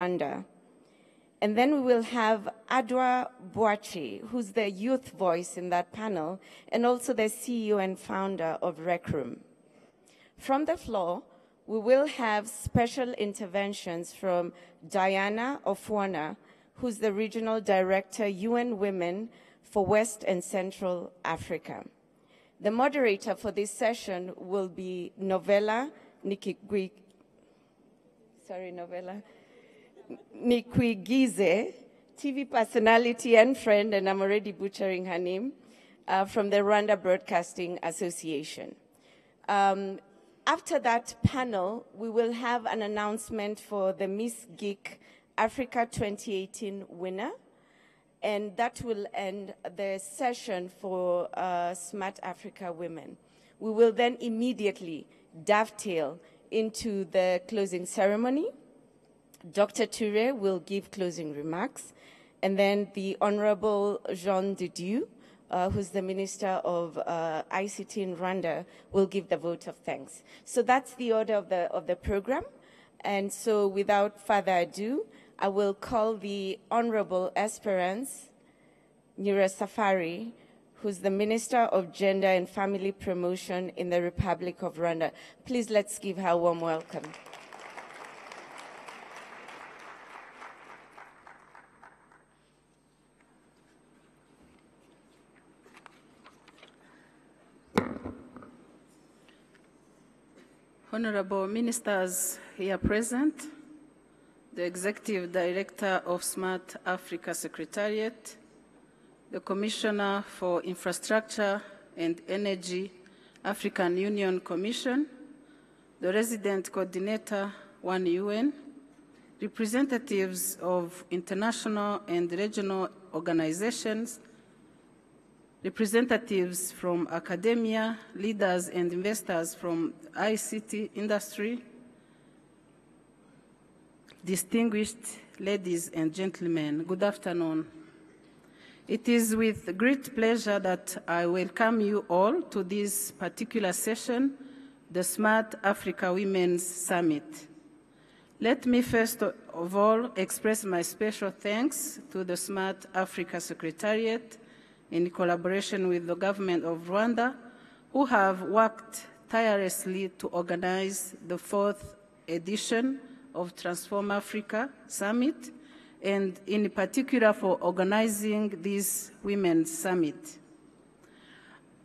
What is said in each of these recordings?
Rwanda. And then we will have Adwa Boachi, who's the youth voice in that panel, and also the CEO and founder of Rec Room. From the floor, we will have special interventions from Diana Ofwana, who's the Regional Director, UN Women for West and Central Africa. The moderator for this session will be Novella Nikwigize, TV personality and friend, and I'm already butchering her name, from the Rwanda Broadcasting Association. After that panel, we will have an announcement for the Miss Geek Africa 2018 winner, and that will end the session for Smart Africa Women. We will then immediately dovetail into the closing ceremony. Dr. Ture will give closing remarks, and then the Honorable Jean Didieu, who's the Minister of ICT in Rwanda, will give the vote of thanks. So that's the order of the program. And so without further ado, I will call the Honorable Esperance Nyirasafari, who's the Minister of Gender and Family Promotion in the Republic of Rwanda. Please let's give her a warm welcome. Honorable Ministers here present, the Executive Director of Smart Africa Secretariat, the Commissioner for Infrastructure and Energy, African Union Commission, the Resident Coordinator, One UN, representatives of international and regional organizations, representatives from academia, leaders and investors from the ICT industry, distinguished ladies and gentlemen, good afternoon. It is with great pleasure that I welcome you all to this particular session, the Smart Africa Women's Summit. Let me first of all express my special thanks to the Smart Africa Secretariat in collaboration with the government of Rwanda, who have worked tirelessly to organize the 4th edition of Transform Africa Summit, and in particular for organizing this Women's Summit.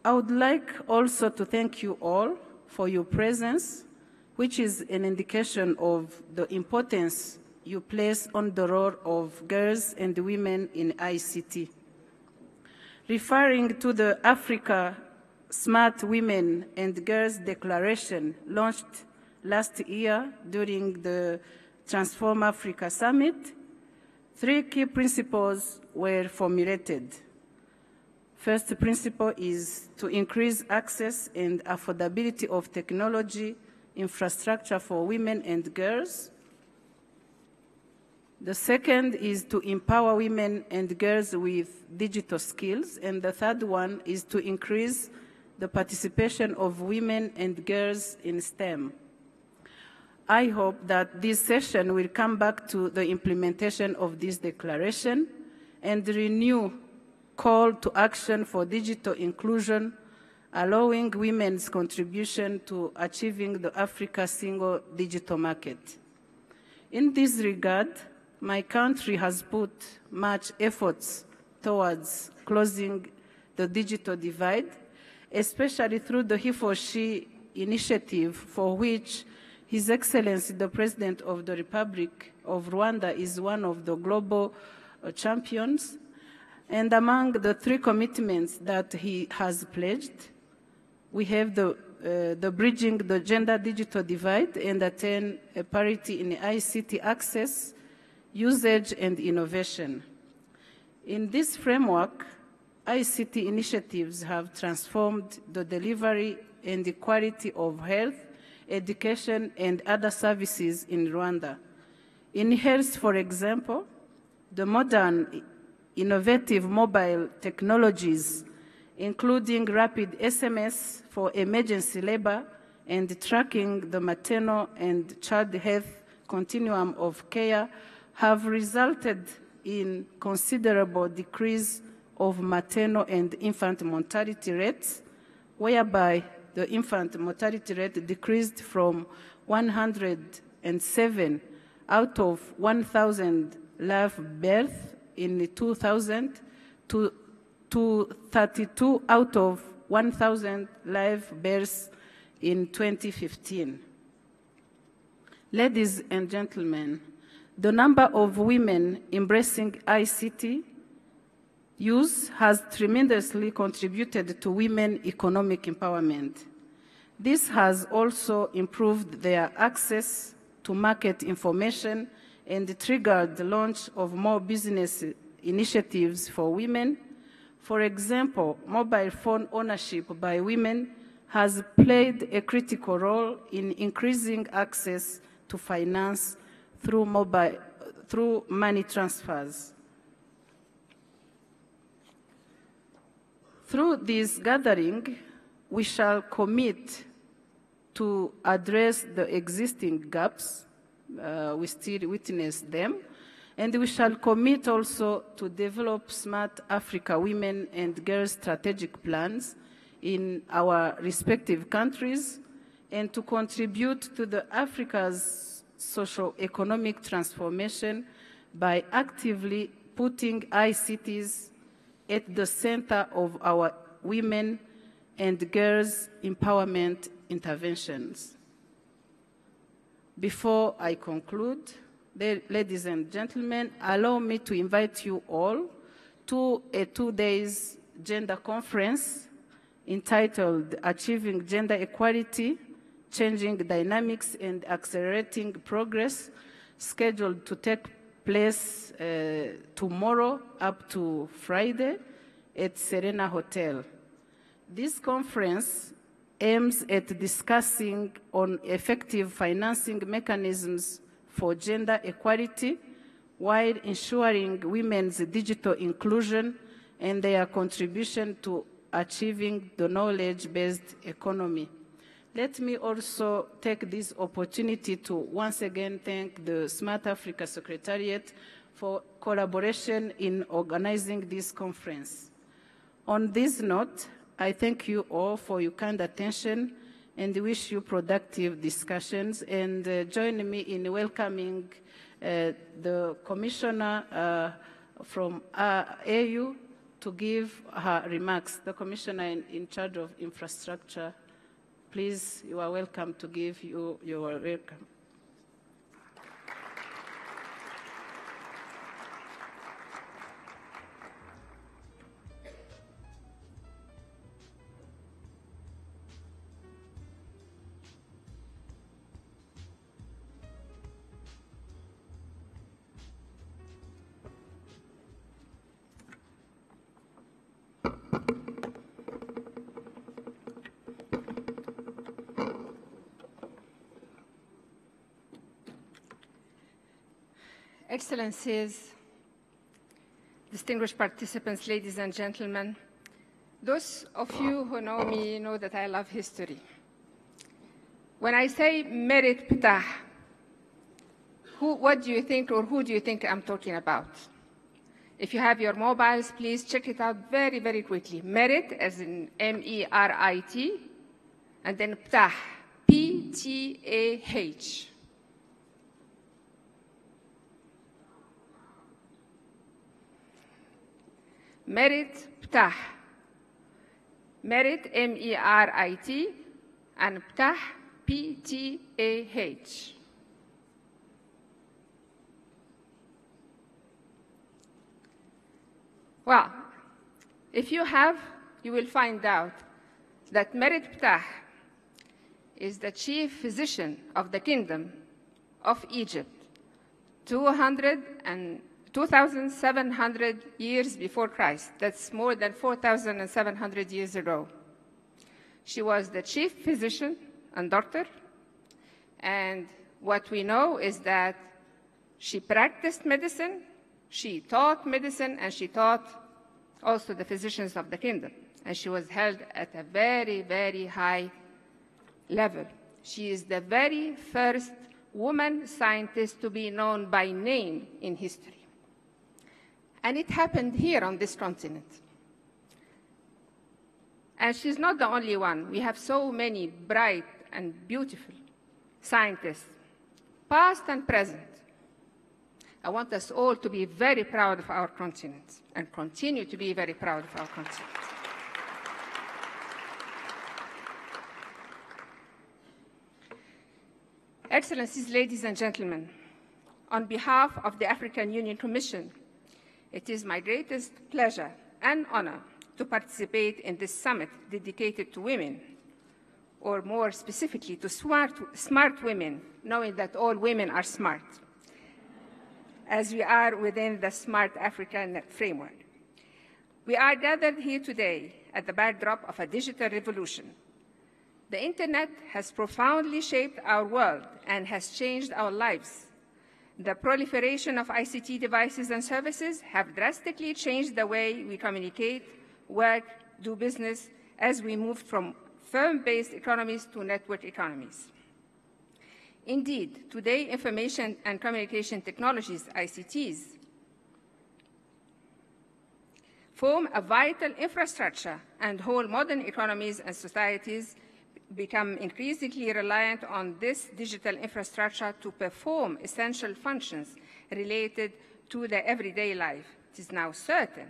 I would like also to thank you all for your presence, which is an indication of the importance you place on the role of girls and women in ICT. Referring to the Africa Smart Women and Girls Declaration launched last year during the Transform Africa Summit, 3 key principles were formulated. First principle is to increase access and affordability of technology infrastructure for women and girls. The second is to empower women and girls with digital skills. And the third one is to increase the participation of women and girls in STEM. I hope that this session will come back to the implementation of this declaration and renew call to action for digital inclusion, allowing women's contribution to achieving the Africa single digital market. In this regard, my country has put much efforts towards closing the digital divide, especially through the He for She initiative, for which His Excellency, the President of the Republic of Rwanda, is one of the global champions. And among the 3 commitments that he has pledged, we have the bridging the gender digital divide and attain a parity in ICT access, usage, and innovation. In this framework, ICT initiatives have transformed the delivery and the quality of health, education, and other services in Rwanda. In health, for example, the modern innovative mobile technologies, including rapid SMS for emergency labor and tracking the maternal and child health continuum of care, have resulted in considerable decrease of maternal and infant mortality rates, whereby the infant mortality rate decreased from 107 out of 1,000 live births in 2000 to 32 out of 1,000 live births in 2015. Ladies and gentlemen, the number of women embracing ICT use has tremendously contributed to women economic empowerment. This has also improved their access to market information and triggered the launch of more business initiatives for women. For example, mobile phone ownership by women has played a critical role in increasing access to finance through money transfers. Through this gathering, we shall commit to address the existing gaps. We still witness them. And we shall commit also to develop smart Africa women and girls strategic plans in our respective countries and to contribute to the Africa's socio-economic transformation by actively putting ICTs at the center of our women and girls empowerment interventions. Before I conclude, ladies and gentlemen, allow me to invite you all to a 2-day gender conference entitled Achieving Gender Equality, Changing Dynamics and Accelerating Progress, scheduled to take place tomorrow up to Friday at Serena Hotel. This conference aims at discussing on effective financing mechanisms for gender equality while ensuring women's digital inclusion and their contribution to achieving the knowledge-based economy. Let me also take this opportunity to once again thank the Smart Africa Secretariat for collaboration in organizing this conference. On this note, I thank you all for your kind attention and wish you productive discussions, and join me in welcoming the Commissioner from AU to give her remarks. The Commissioner in charge of infrastructure, please, you are welcome to give your welcome. Excellencies, distinguished participants, ladies and gentlemen, those of you who know me know that I love history. When I say Merit Ptah, what do you think, or who do you think I'm talking about? If you have your mobiles, please check it out very, very quickly. Merit, as in M-E-R-I-T, and then Ptah, P-T-A-H. Merit Ptah. Merit, M-E-R-I-T, and Ptah, P-T-A-H. Well, if you have, you will find out that Merit Ptah is the chief physician of the Kingdom of Egypt, 2,700 years before Christ. That's more than 4,700 years ago. She was the chief physician and doctor, and what we know is that she practiced medicine, she taught medicine, and she taught also the physicians of the kingdom, and she was held at a very, very high level. She is the very first woman scientists to be known by name in history. And it happened here on this continent. And she's not the only one. We have so many bright and beautiful scientists, past and present. I want us all to be very proud of our continent and continue to be very proud of our continent. Excellencies, ladies and gentlemen, on behalf of the African Union Commission, it is my greatest pleasure and honor to participate in this summit dedicated to women, or more specifically to smart women, knowing that all women are smart, as we are within the Smart Africa framework. We are gathered here today at the backdrop of a digital revolution. The Internet has profoundly shaped our world and has changed our lives. The proliferation of ICT devices and services have drastically changed the way we communicate, work, do business, as we moved from firm-based economies to network economies. Indeed, today, information and communication technologies, ICTs, form a vital infrastructure, and whole modern economies and societies become increasingly reliant on this digital infrastructure to perform essential functions related to their everyday life. It is now certain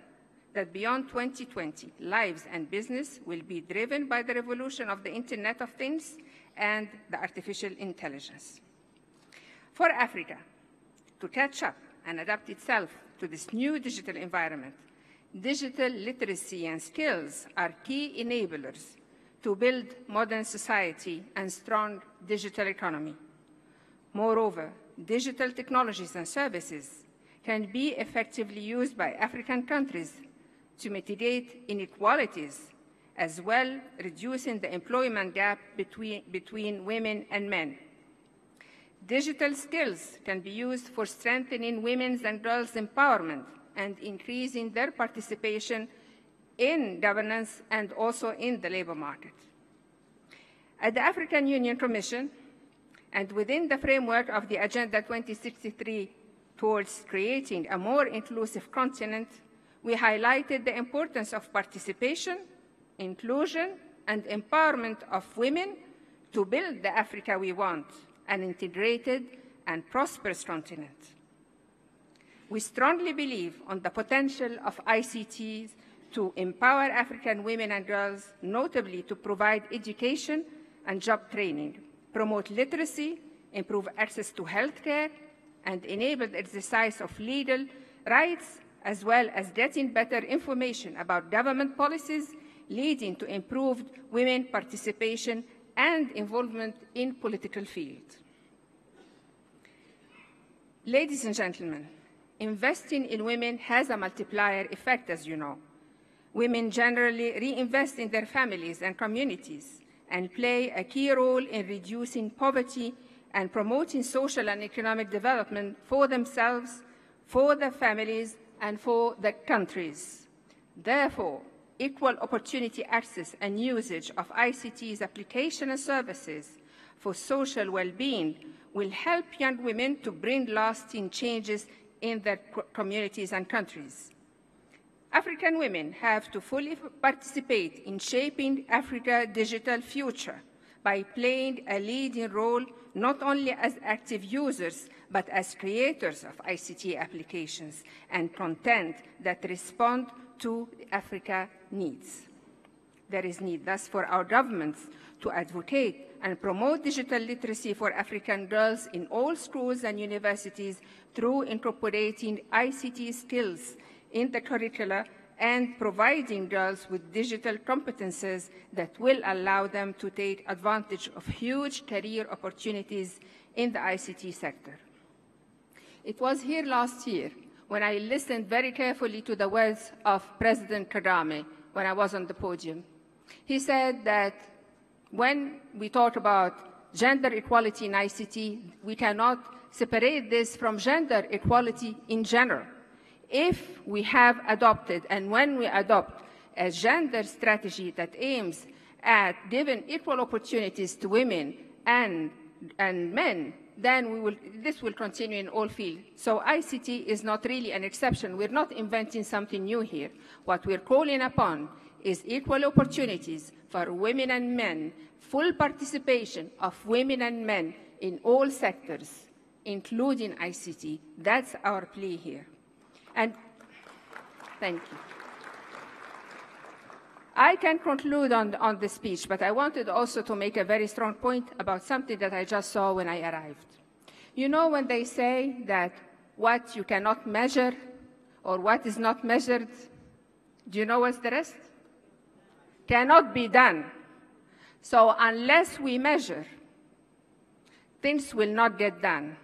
that beyond 2020, lives and business will be driven by the revolution of the Internet of Things and the artificial intelligence. For Africa to catch up and adapt itself to this new digital environment, digital literacy and skills are key enablers to build modern society and strong digital economy. Moreover, digital technologies and services can be effectively used by African countries to mitigate inequalities, as well reducing the employment gap between women and men. Digital skills can be used for strengthening women's and girls' empowerment and increasing their participation in governance and also in the labor market. At the African Union Commission, and within the framework of the Agenda 2063 towards creating a more inclusive continent, we highlighted the importance of participation, inclusion, and empowerment of women to build the Africa we want, an integrated and prosperous continent. We strongly believe on the potential of ICTs to empower African women and girls, notably to provide education and job training, promote literacy, improve access to healthcare, and enable the exercise of legal rights, as well as getting better information about government policies leading to improved women participation and involvement in political field. Ladies and gentlemen, investing in women has a multiplier effect, as you know. Women generally reinvest in their families and communities and play a key role in reducing poverty and promoting social and economic development for themselves, for their families, and for their countries. Therefore, equal opportunity access and usage of ICT's application and services for social well-being will help young women to bring lasting changes in their communities and countries. African women have to fully participate in shaping Africa's digital future by playing a leading role not only as active users, but as creators of ICT applications and content that respond to Africa's needs. There is need, thus, for our governments to advocate and promote digital literacy for African girls in all schools and universities through incorporating ICT skills in the curricula and providing girls with digital competences that will allow them to take advantage of huge career opportunities in the ICT sector. It was here last year when I listened very carefully to the words of President Kagame when I was on the podium. He said that when we talk about gender equality in ICT, we cannot separate this from gender equality in general. If we have adopted, and when we adopt, a gender strategy that aims at giving equal opportunities to women and men then this will continue in all fields. So ICT is not really an exception. We're not inventing something new here. What we're calling upon is equal opportunities for women and men, full participation of women and men in all sectors, including ICT. That's our plea here. And thank you. I can conclude on the speech, but I wanted also to make a very strong point about something that I just saw when I arrived. You know when they say that what you cannot measure or what is not measured, do you know what's the rest? Cannot be done. So unless we measure, things will not get done.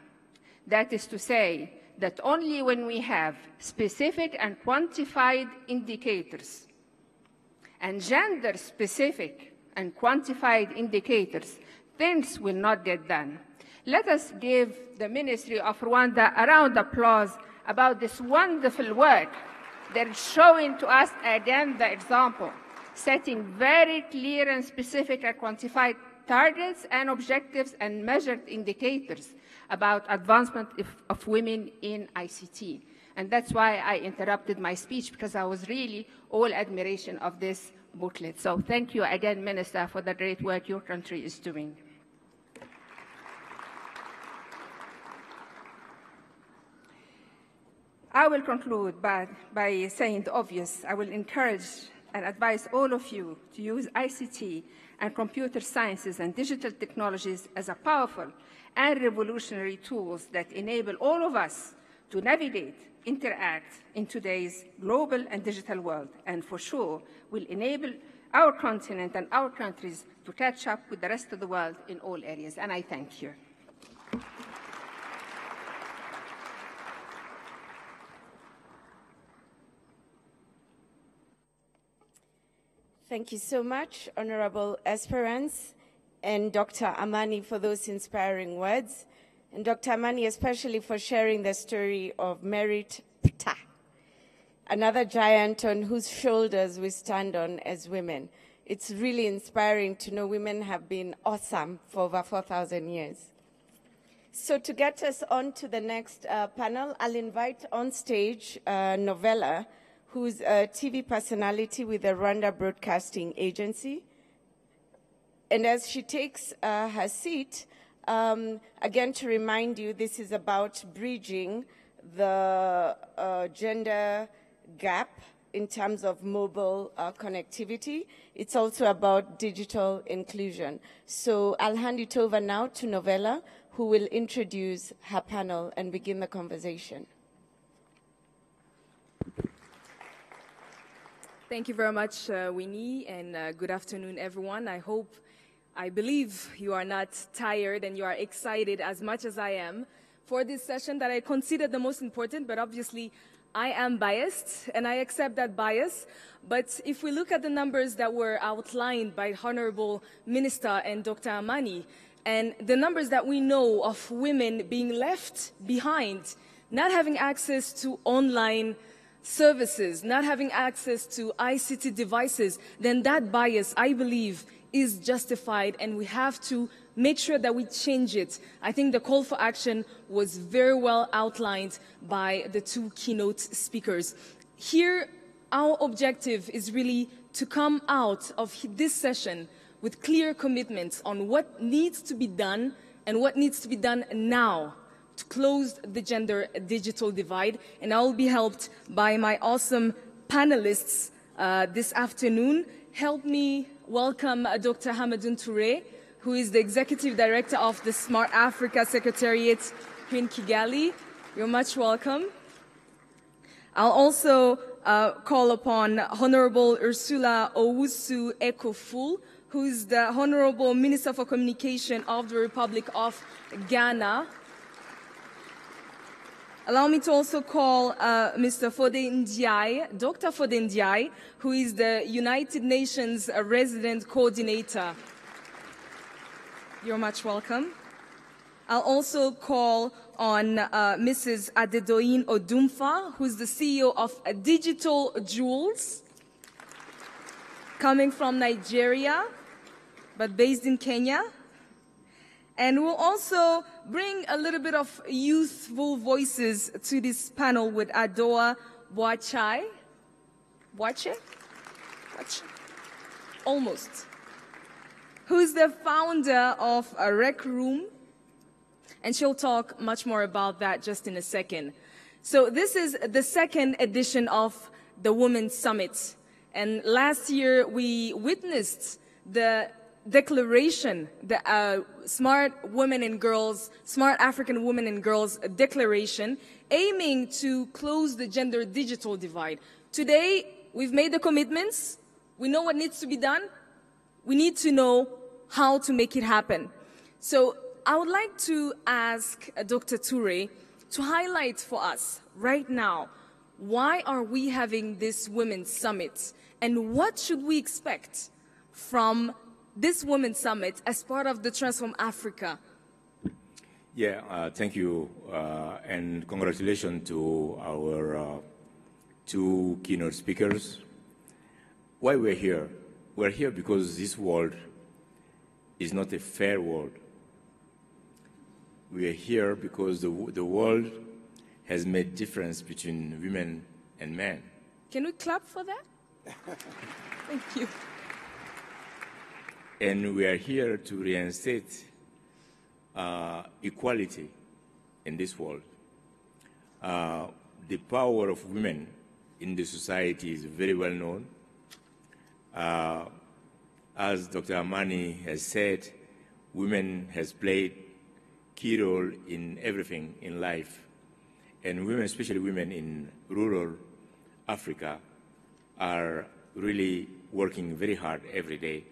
That is to say that only when we have specific and quantified indicators and gender-specific and quantified indicators, things will not get done. Let us give the Ministry of Rwanda a round of applause about this wonderful work. They're showing to us again the example, setting very clear and specific and quantified targets and objectives and measured indicators about advancement of women in ICT. And that's why I interrupted my speech, because I was really all admiration of this booklet. So thank you again, Minister, for the great work your country is doing. I will conclude by saying the obvious. I will encourage and advise all of you to use ICT and computer sciences and digital technologies as a powerful and revolutionary tools that enable all of us to navigate, interact in today's global and digital world, and for sure will enable our continent and our countries to catch up with the rest of the world in all areas. And I thank you. Thank you so much, Honorable Esperance and Dr. Amani, for those inspiring words. And Dr. Amani, especially for sharing the story of Merit Pta, another giant on whose shoulders we stand on as women. It's really inspiring to know women have been awesome for over 4,000 years. So to get us on to the next panel, I'll invite on stage Novella, who's a TV personality with the Rwanda Broadcasting Agency. And as she takes her seat, again, to remind you, this is about bridging the gender gap in terms of mobile connectivity. It's also about digital inclusion. So I'll hand it over now to Novella, who will introduce her panel and begin the conversation. Thank you very much, Winnie, and good afternoon, everyone. I believe you are not tired and you are excited as much as I am for this session that I consider the most important, but obviously I am biased and I accept that bias. But if we look at the numbers that were outlined by Honorable Minister and Dr. Amani, and the numbers that we know of women being left behind, not having access to online services, not having access to ICT devices, then that bias, I believe, is justified, and we have to make sure that we change it. I think the call for action was very well outlined by the two keynote speakers. Here, our objective is really to come out of this session with clear commitments on what needs to be done and what needs to be done now to close the gender digital divide. And I will be helped by my awesome panelists this afternoon. Help me welcome Dr. Hamadoun Touré, who is the Executive Director of the Smart Africa Secretariat here in Kigali. You're much welcome. I'll also call upon Honorable Ursula Owusu Ekoful, who is the Honorable Minister for Communication of the Republic of Ghana. Allow me to also call Mr. Fode Ndiaye, Dr. Fode Ndiaye, who is the United Nations Resident Coordinator. You're much welcome. I'll also call on Mrs. Adedoyin Odumfa, who's the CEO of Digital Jewels, coming from Nigeria, but based in Kenya. And we'll also bring a little bit of youthful voices to this panel with Adoa Boachai. Boache? Almost. Who's the founder of a Rec Room. And she'll talk much more about that just in a second. So this is the second edition of the Women's Summit. And last year we witnessed the declaration, the Smart Women and Girls, Smart African Women and Girls Declaration, aiming to close the gender digital divide. Today, we've made the commitments. We know what needs to be done. We need to know how to make it happen. So I would like to ask Dr. Toure to highlight for us right now, why are we having this Women's Summit? And what should we expect from this Women's Summit as part of the Transform Africa? Yeah, thank you, and congratulations to our two keynote speakers. Why we're here? We're here because this world is not a fair world. We are here because the world has made difference between women and men. Can we clap for that? Thank you. And we are here to reinstate equality in this world. The power of women in the society is very well known. As Dr. Amani has said, women has played key role in everything in life. And women, especially women in rural Africa, are really working very hard every day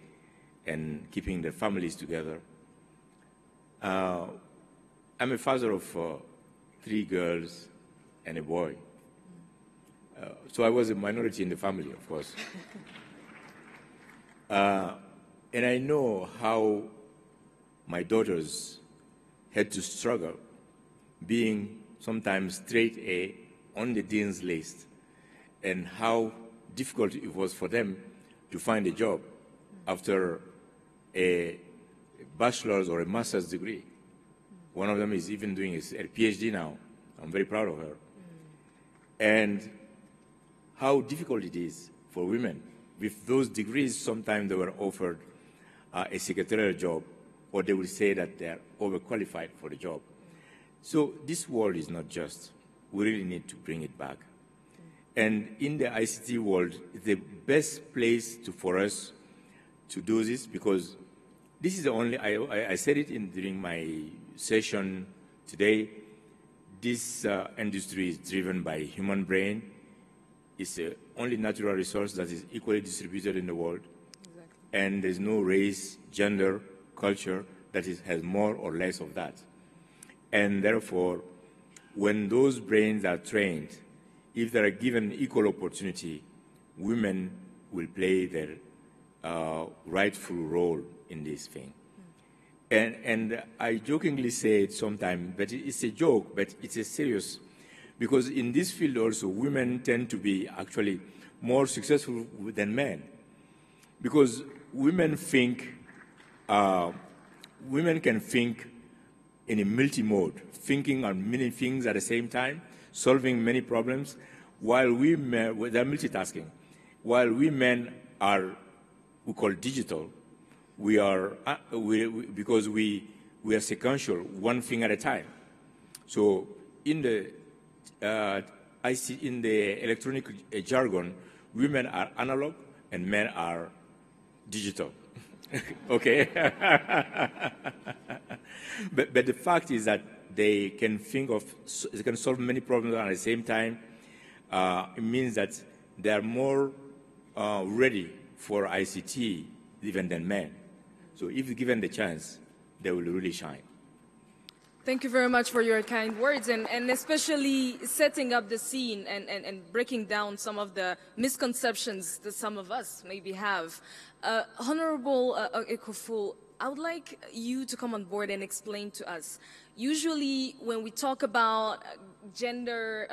and keeping their families together. I'm a father of 3 girls and a boy. So I was a minority in the family, of course. And I know how my daughters had to struggle being sometimes straight A on the dean's list, and how difficult it was for them to find a job after a bachelor's or a master's degree. One of them is even doing a PhD now. I'm very proud of her. And how difficult it is for women. With those degrees, sometimes they were offered a secretarial job, or they would say that they're overqualified for the job. So this world is not just. We really need to bring it back. And in the ICT world, the best place for us to do this, because this is the only, I said it during my session today, this industry is driven by human brain. It's the only natural resource that is equally distributed in the world. Exactly. And there's no race, gender, culture that has more or less of that. And therefore, when those brains are trained, if they are given equal opportunity, women will play their rightful role in this thing. And I jokingly say it sometimes, but it's a joke, but it's a serious, because in this field also, women tend to be actually more successful than men. Because women can think in a multi-mode, thinking on many things at the same time, solving many problems, while they're multitasking. While we men are, we call digital, we are, because we are sequential, one thing at a time. So in the electronic jargon, women are analog and men are digital. Okay? but the fact is that they can they can solve many problems at the same time. It means that they are more ready for ICT even than men. So if given the chance, they will really shine. Thank you very much for your kind words, and especially setting up the scene and breaking down some of the misconceptions that some of us maybe have. Honorable Ekoful, I would like you to come on board and explain to us. Usually when we talk about gender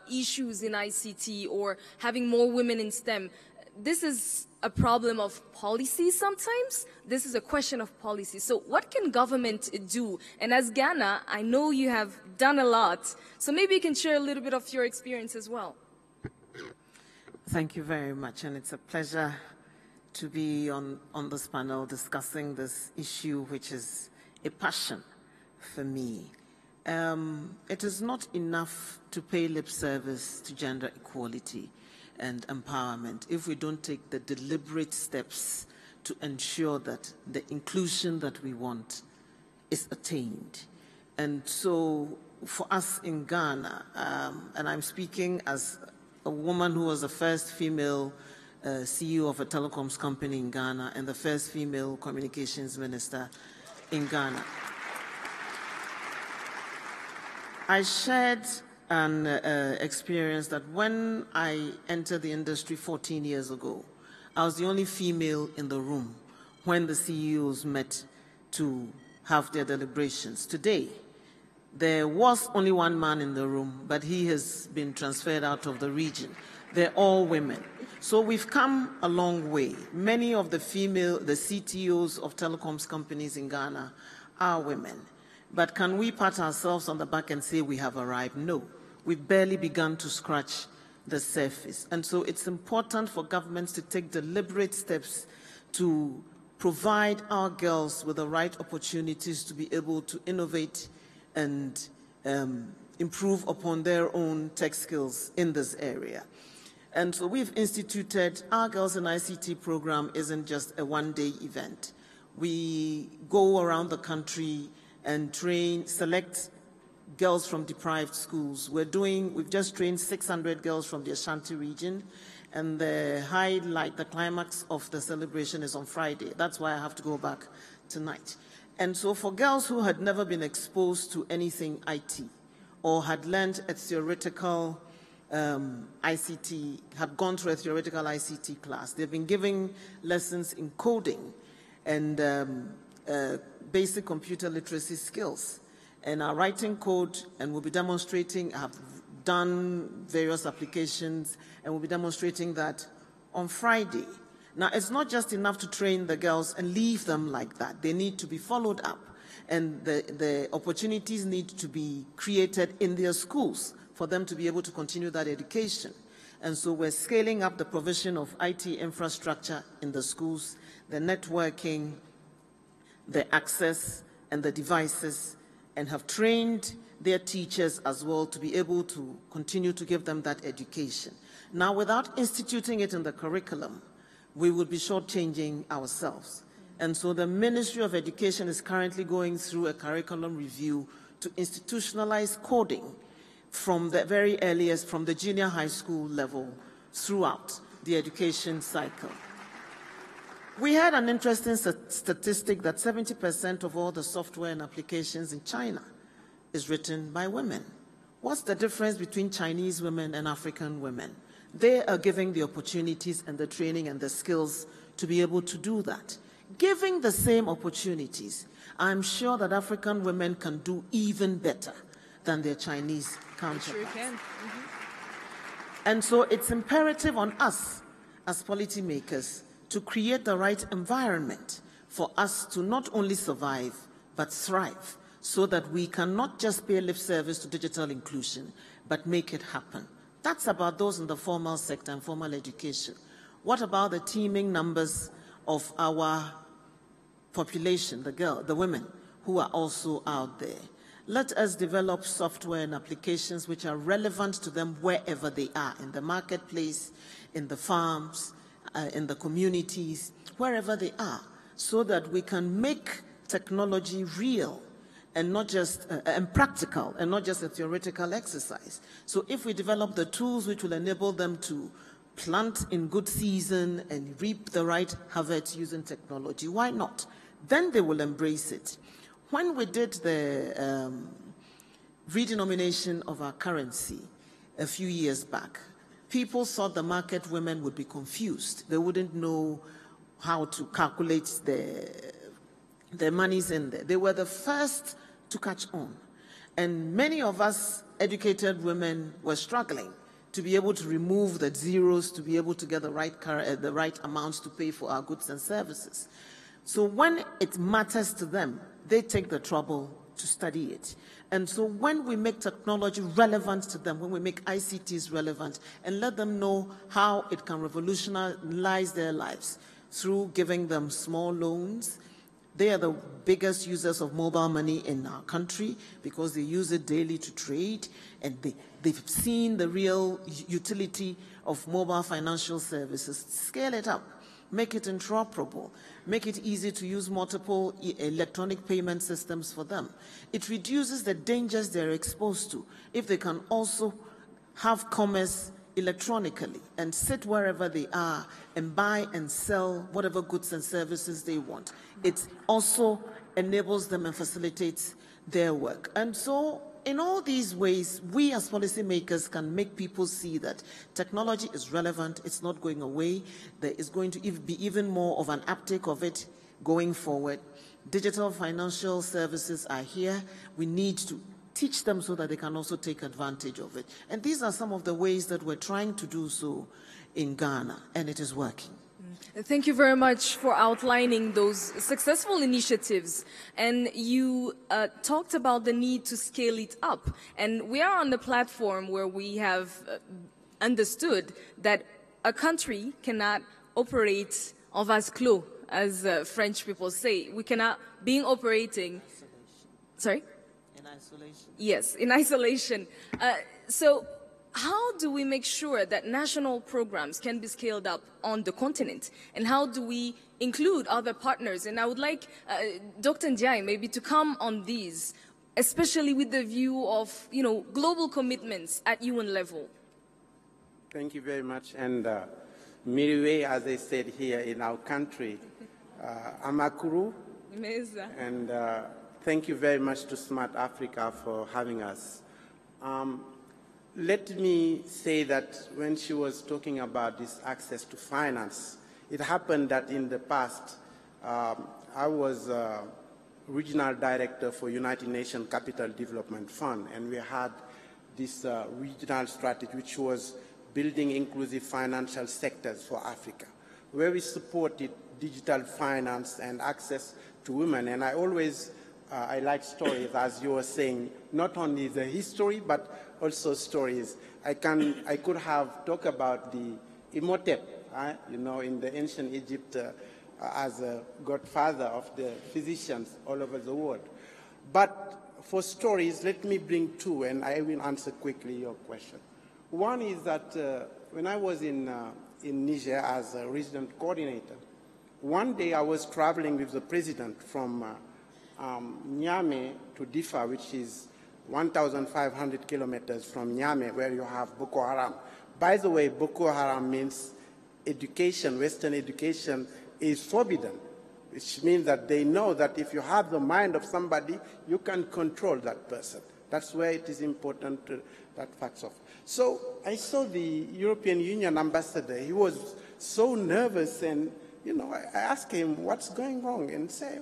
issues in ICT or having more women in STEM, this is a problem of policy sometimes. This is a question of policy. So what can government do? And as Ghana, I know you have done a lot. So maybe you can share a little bit of your experience as well. Thank you very much. And it's a pleasure to be on this panel discussing this issue, which is a passion for me. It is not enough to pay lip service to gender equality and empowerment if we don't take the deliberate steps to ensure that the inclusion that we want is attained. And so for us in Ghana, and I'm speaking as a woman who was the first female CEO of a telecoms company in Ghana and the first female communications minister in Ghana. I shared an experience that when I entered the industry 14 years ago, I was the only female in the room when the CEOs met to have their deliberations. Today, there was only one man in the room, but he has been transferred out of the region. They're all women. So we've come a long way. Many of the CTOs of telecoms companies in Ghana are women. But can we pat ourselves on the back and say we have arrived? No. We've barely begun to scratch the surface. And so it's important for governments to take deliberate steps to provide our girls with the right opportunities to be able to innovate and improve upon their own tech skills in this area. And so we've instituted our Girls in ICT program. Isn't just a one-day event. We go around the country and select girls from deprived schools. We've just trained 600 girls from the Ashanti region, and the highlight, the climax of the celebration is on Friday. That's why I have to go back tonight. And so for girls who had never been exposed to anything IT or had learned a theoretical ICT, had gone through a theoretical ICT class, they've been given lessons in coding and basic computer literacy skills, and are writing code, and we'll be demonstrating, have done various applications, and we'll be demonstrating that on Friday. Now, it's not just enough to train the girls and leave them like that. They need to be followed up, and the opportunities need to be created in their schools for them to be able to continue that education. And so we're scaling up the provision of IT infrastructure in the schools, the networking, the access, and the devices, and have trained their teachers as well to be able to continue to give them that education. Now, without instituting it in the curriculum, we would be shortchanging ourselves. And so the Ministry of Education is currently going through a curriculum review to institutionalize coding from the very earliest, from the junior high school level throughout the education cycle. We had an interesting statistic that 70% of all the software and applications in China is written by women. What's the difference between Chinese women and African women? They are giving the opportunities and the training and the skills to be able to do that. Giving the same opportunities, I'm sure that African women can do even better than their Chinese counterparts. Sure can. Mm-hmm. And so it's imperative on us as policymakers to create the right environment for us to not only survive, but thrive, so that we can not just pay lip service to digital inclusion, but make it happen. That's about those in the formal sector and formal education. What about the teeming numbers of our population, the women who are also out there? Let us develop software and applications which are relevant to them wherever they are, in the marketplace, in the farms, in the communities, wherever they are, so that we can make technology real and not just and practical, and not just a theoretical exercise. So if we develop the tools which will enable them to plant in good season and reap the right harvest using technology, why not? Then they will embrace it. When we did the redenomination of our currency a few years back, people thought the market women would be confused. They wouldn't know how to calculate their monies in there. They were the first to catch on. And many of us educated women were struggling to be able to remove the zeros, to be able to get the right amounts to pay for our goods and services. So when it matters to them, they take the trouble to study it. And so when we make technology relevant to them, when we make ICTs relevant and let them know how it can revolutionize their lives through giving them small loans, they are the biggest users of mobile money in our country because they use it daily to trade, and they've seen the real utility of mobile financial services. Scale it up. Make it interoperable. Make it easy to use multiple electronic payment systems for them. It reduces the dangers they're exposed to if they can also have commerce electronically and sit wherever they are and buy and sell whatever goods and services they want. It also enables them and facilitates their work. And so in all these ways, we as policymakers can make people see that technology is relevant, it's not going away, there is going to be even more of an uptake of it going forward. Digital financial services are here. We need to teach them so that they can also take advantage of it. And these are some of the ways that we're trying to do so in Ghana, and it is working. Thank you very much for outlining those successful initiatives. And you talked about the need to scale it up. And we are on the platform where we have understood that a country cannot operate en vase clos, as French people say. We cannot be operating... Sorry? In isolation. Yes, in isolation. So how do we make sure that national programs can be scaled up on the continent? And how do we include other partners? And I would like Dr. Ndiaye maybe to come on these, especially with the view of, global commitments at UN level. Thank you very much. And Miriwe, as I said here in our country, Amakuru. And thank you very much to Smart Africa for having us. Let me say that when she was talking about this access to finance, it happened that in the past, I was regional director for United Nations Capital Development Fund, and we had this regional strategy which was building inclusive financial sectors for Africa, where we supported digital finance and access to women. And I always I like stories, as you were saying, not only the history, but also stories. I could have talked about the Imhotep, in the ancient Egypt as a godfather of the physicians all over the world. But for stories, let me bring two, and I will answer quickly your question. One is that when I was in Niger as a resident coordinator, one day I was traveling with the president from Niamey to Difa, which is 1,500 kilometers from Niamey, where you have Boko Haram. By the way, Boko Haram means education, Western education is forbidden, which means that they know that if you have the mind of somebody, you can control that person. That's where it is important that facts off. So I saw the European Union ambassador. He was so nervous, and I asked him, what's going wrong? And say,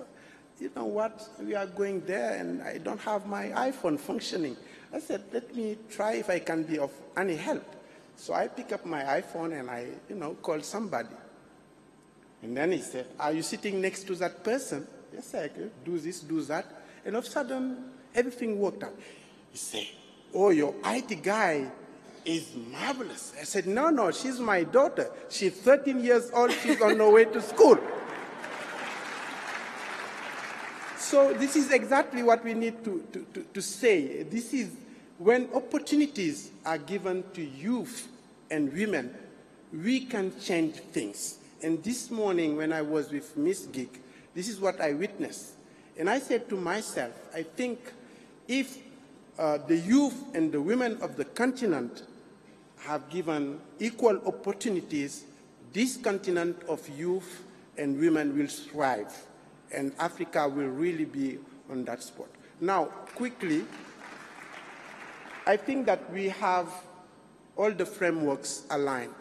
you know what, we are going there and I don't have my iPhone functioning. I said, let me try if I can be of any help. So I pick up my iPhone and I, call somebody. And then he said, are you sitting next to that person? Yes, I could do this, do that. And all of a sudden, everything worked out. He said, oh, your IT guy is marvelous. I said, no, she's my daughter. She's 13 years old. She's on her way to school. So this is exactly what we need to say. This is when opportunities are given to youth and women, we can change things. And this morning when I was with Miss Geek, this is what I witnessed. And I said to myself, I think if the youth and the women of the continent have given equal opportunities, this continent of youth and women will thrive. And Africa will really be on that spot. Now, quickly, I think that we have all the frameworks aligned.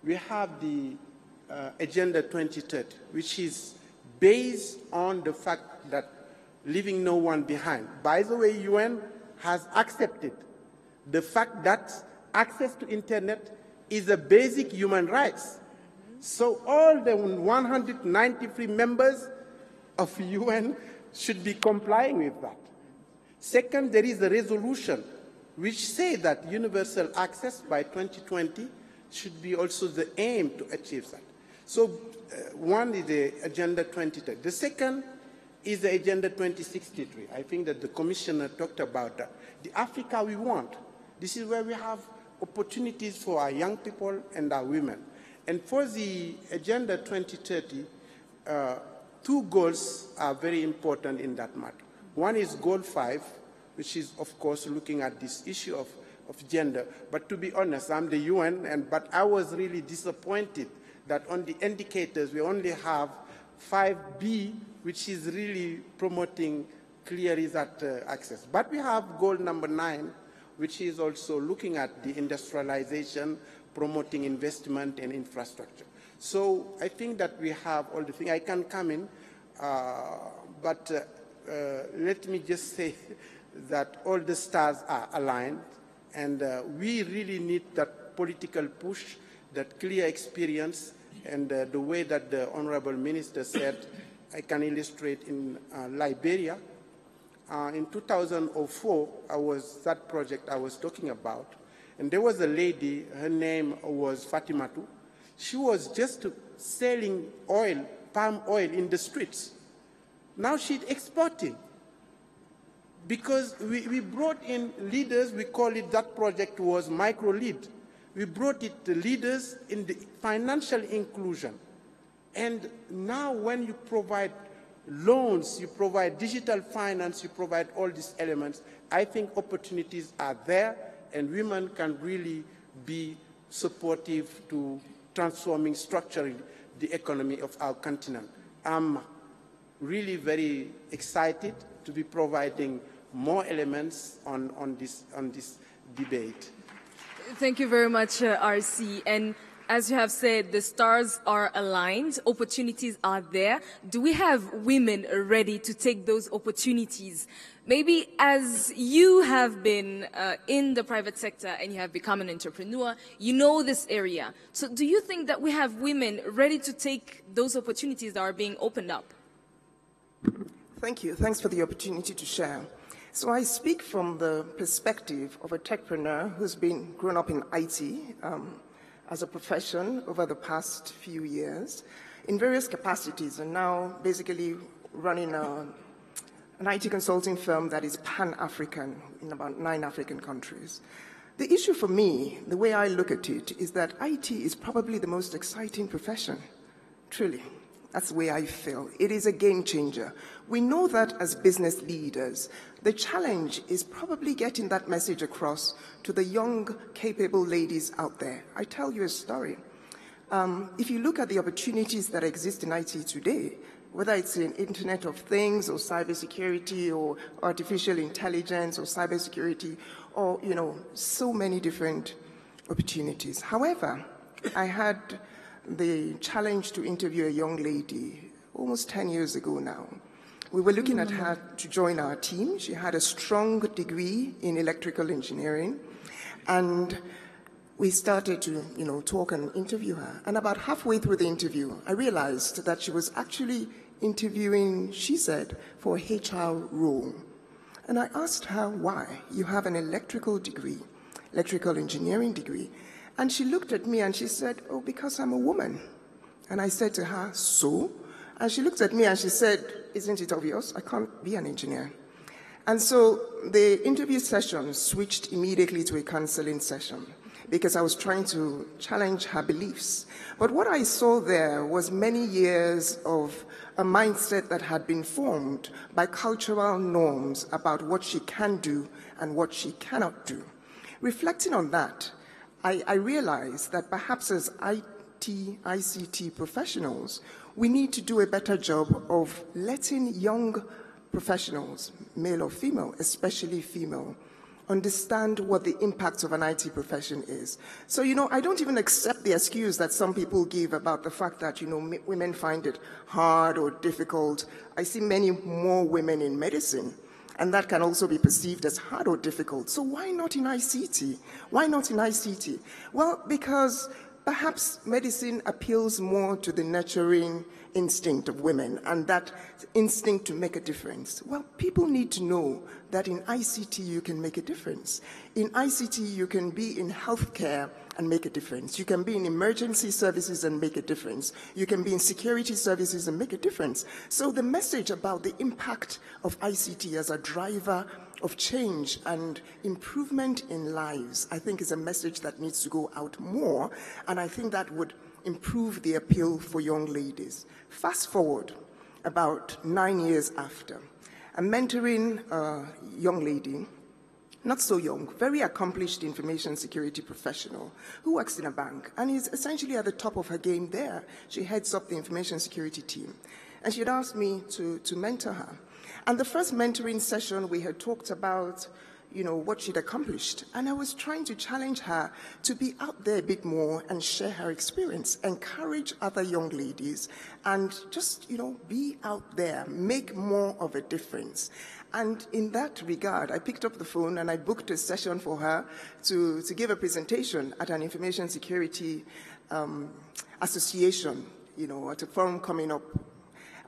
We have the Agenda 2030, which is based on the fact that leaving no one behind. By the way, UN has accepted the fact that access to internet is a basic human rights. So all the 193 members of UN should be complying with that. Second, there is a resolution which says that universal access by 2020 should be also the aim to achieve that. So one is the Agenda 2030. The second is the Agenda 2063. I think that the Commissioner talked about that. The Africa we want. This is where we have opportunities for our young people and our women. And for the Agenda 2030, two goals are very important in that matter. One is Goal 5, which is, of course, looking at this issue of gender. But to be honest, I'm the UN, but I was really disappointed that on the indicators we only have 5B, which is really promoting clearly that access. But we have goal number 9, which is also looking at the industrialization, promoting investment and infrastructure. So I think that we have all the things. I can come in, but let me just say that all the stars are aligned, and we really need that political push, that clear experience, and the way that the Honorable Minister said, I can illustrate in Liberia. In 2004, that project I was talking about, and there was a lady, her name was Fatimatu. She was just selling oil, palm oil in the streets. Now she's exporting. Because we brought in leaders, we call it, that project was micro-lead. We brought it to leaders in the financial inclusion. And now when you provide loans, you provide digital finance, you provide all these elements, I think opportunities are there, and women can really be supportive to transforming structurally the economy of our continent. I'm really very excited to be providing more elements on this debate. Thank you very much, RC. And as you have said, the stars are aligned, opportunities are there. Do we have women ready to take those opportunities? Maybe as you have been in the private sector and you have become an entrepreneur, you know this area. So do you think that we have women ready to take those opportunities that are being opened up? Thank you. Thanks for the opportunity to share. So I speak from the perspective of a techpreneur who's been grown up in IT as a profession over the past few years in various capacities, and now basically running an IT consulting firm that is pan-African in about 9 African countries. The issue for me, the way I look at it, is that IT is probably the most exciting profession, truly. That's the way I feel. It is a game changer. We know that as business leaders. The challenge is probably getting that message across to the young, capable ladies out there. I tell you a story. If you look at the opportunities that exist in IT today, whether it's in Internet of Things or cybersecurity or artificial intelligence or cybersecurity or, so many different opportunities. However, I had the challenge to interview a young lady almost 10 years ago now. We were looking at her to join our team. She had a strong degree in electrical engineering, and we started to, talk and interview her. And about halfway through the interview, I realized that she was actually interviewing, she said, for a HR role. And I asked her why. You have an electrical degree, electrical engineering degree. And she looked at me and she said, oh, because I'm a woman. And I said to her, so? And she looked at me and she said, isn't it obvious? I can't be an engineer. And so the interview session switched immediately to a counseling session because I was trying to challenge her beliefs. But what I saw there was many years of a mindset that had been formed by cultural norms about what she can do and what she cannot do. Reflecting on that, I realized that perhaps as ICT professionals, we need to do a better job of letting young professionals, male or female, especially female, understand what the impact of an IT profession is. So, I don't even accept the excuse that some people give about the fact that, women find it hard or difficult. I see many more women in medicine. and that can also be perceived as hard or difficult. So why not in ICT? Why not in ICT? Well, because perhaps medicine appeals more to the nurturing instinct of women and that instinct to make a difference. Well, people need to know that in ICT you can make a difference. In ICT you can be in healthcare and make a difference. You can be in emergency services and make a difference. You can be in security services and make a difference. So the message about the impact of ICT as a driver of change and improvement in lives, I think is a message that needs to go out more, and I think that would improve the appeal for young ladies. Fast forward about 9 years after, I'm mentoring a young lady, not so young, very accomplished information security professional who works in a bank and is essentially at the top of her game there. She heads up the information security team. And she had asked me to mentor her. And the first mentoring session, we had talked about, what she'd accomplished. And I was trying to challenge her to be out there a bit more and share her experience, encourage other young ladies, and just, be out there, make more of a difference. And in that regard, I picked up the phone and I booked a session for her to give a presentation at an information security association, at a forum coming up.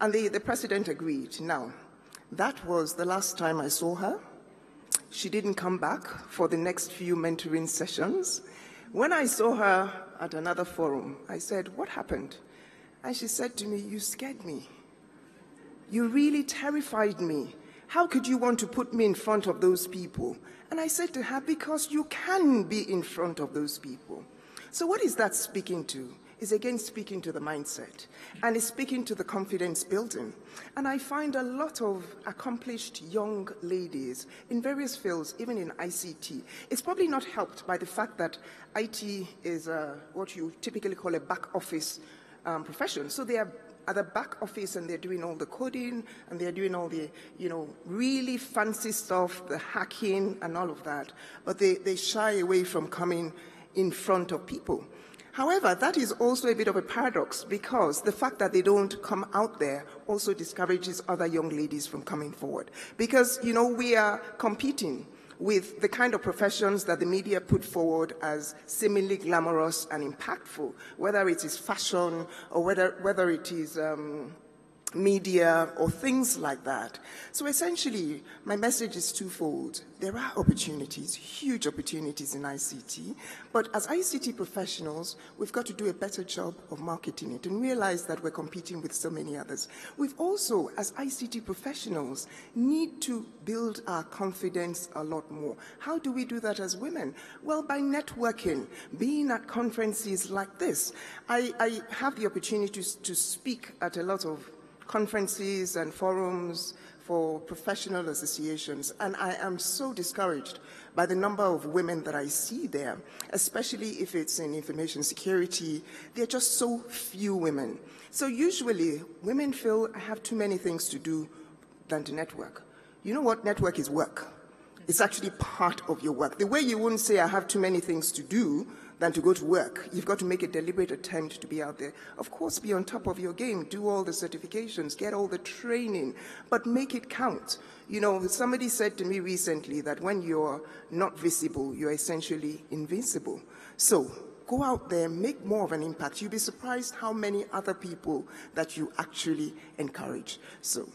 And the president agreed. Now, that was the last time I saw her. She didn't come back for the next few mentoring sessions. When I saw her at another forum, I said, "What happened?" And she said to me, "You scared me. You really terrified me. How could you want to put me in front of those people?" And I said to her, "Because you can be in front of those people." So what is that speaking to? Is again speaking to the mindset, and is speaking to the confidence building. And I find a lot of accomplished young ladies in various fields, even in ICT. It's probably not helped by the fact that IT is what you typically call a back office profession. So they are at the back office and they're doing all the coding and they're doing all the, really fancy stuff, the hacking and all of that. But they shy away from coming in front of people. However, that is also a bit of a paradox because the fact that they don't come out there also discourages other young ladies from coming forward. Because, we are competing with the kind of professions that the media put forward as seemingly glamorous and impactful, whether it is fashion or whether it is media or things like that. So essentially, my message is twofold. There are opportunities, huge opportunities in ICT, but as ICT professionals, we've got to do a better job of marketing it and realize that we're competing with so many others. We've also, as ICT professionals, need to build our confidence a lot more. How do we do that as women? Well, by networking, being at conferences like this. I have the opportunity to speak at a lot of conferences and forums for professional associations, and I am so discouraged by the number of women that I see there, especially if it's in information security. There are just so few women. So usually, women feel I have too many things to do than to network. You know what? Network is work. It's actually part of your work. The way you wouldn't say I have too many things to do than to go to work. You've got to make a deliberate attempt to be out there. Of course, be on top of your game, do all the certifications, get all the training, but make it count. Somebody said to me recently that when you're not visible, you're essentially invincible. So go out there, make more of an impact. You'll be surprised how many other people that you actually encourage. So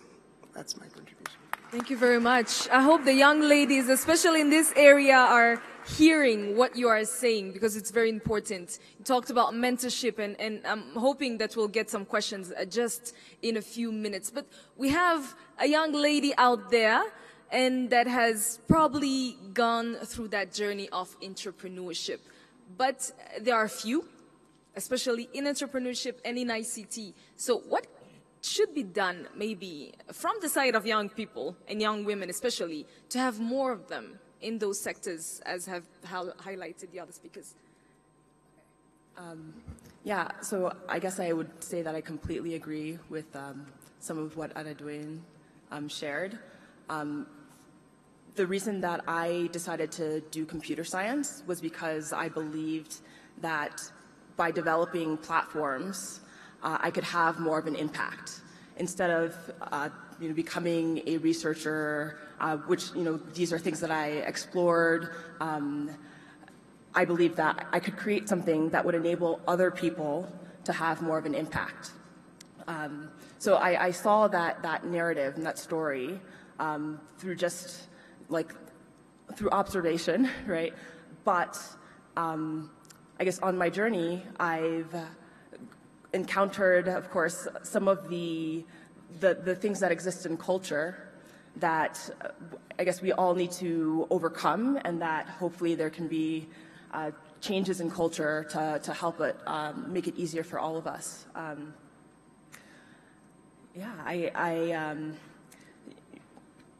that's my contribution. Thank you very much. I hope the young ladies, especially in this area, are hearing what you are saying because it's very important. You talked about mentorship, and I'm hoping that we'll get some questions just in a few minutes. But we have a young lady out there and that has probably gone through that journey of entrepreneurship. But there are few, especially in entrepreneurship and in ICT. So what should be done maybe from the side of young people and young women especially to have more of them in those sectors as have highlighted the other speakers? Yeah, so I guess I would say that I completely agree with some of what Anadoin shared. The reason that I decided to do computer science was because I believed that by developing platforms, I could have more of an impact. instead of becoming a researcher, which these are things that I explored. I believe that I could create something that would enable other people to have more of an impact. So I saw that narrative and that story through just through observation, right? But I guess on my journey, I've encountered, of course, some of the things that exist in culture that I guess we all need to overcome, and that hopefully there can be changes in culture to help it make it easier for all of us.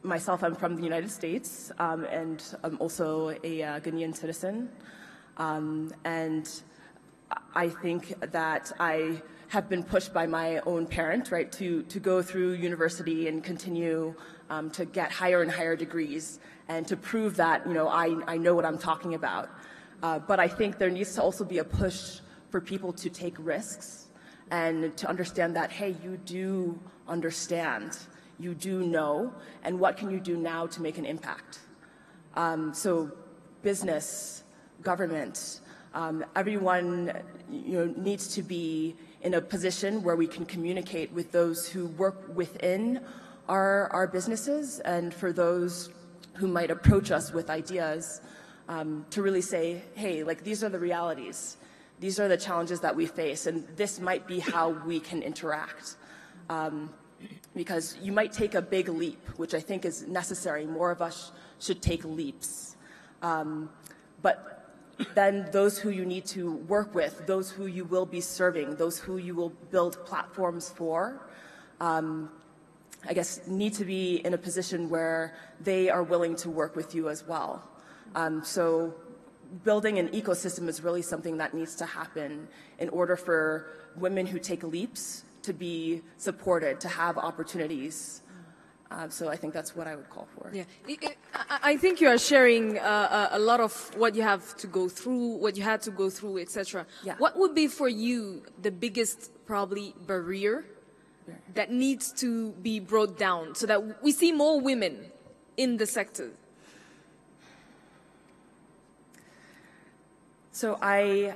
Myself, I'm from the United States, and I'm also a Ghanaian citizen. And I think that I have been pushed by my own parent, right, to go through university and continue to get higher and higher degrees and to prove that, I know what I'm talking about. But I think there needs to also be a push for people to take risks and to understand that, hey, you do understand, you do know, and what can you do now to make an impact? So business, government, everyone needs to be in a position where we can communicate with those who work within our businesses, and for those who might approach us with ideas, to really say, hey, these are the realities. These are the challenges that we face, and this might be how we can interact. Because you might take a big leap, which I think is necessary. More of us should take leaps. But then those who you need to work with, those who you will be serving, those who you will build platforms for, I guess need to be in a position where they are willing to work with you as well. So building an ecosystem is really something that needs to happen in order for women who take leaps to be supported, to have opportunities. So I think that's what I would call for. Yeah, I think you are sharing a lot of what you have to go through, what you had to go through, etc. Yeah. What would be for you the biggest probably barrier that needs to be brought down so that we see more women in the sector? So I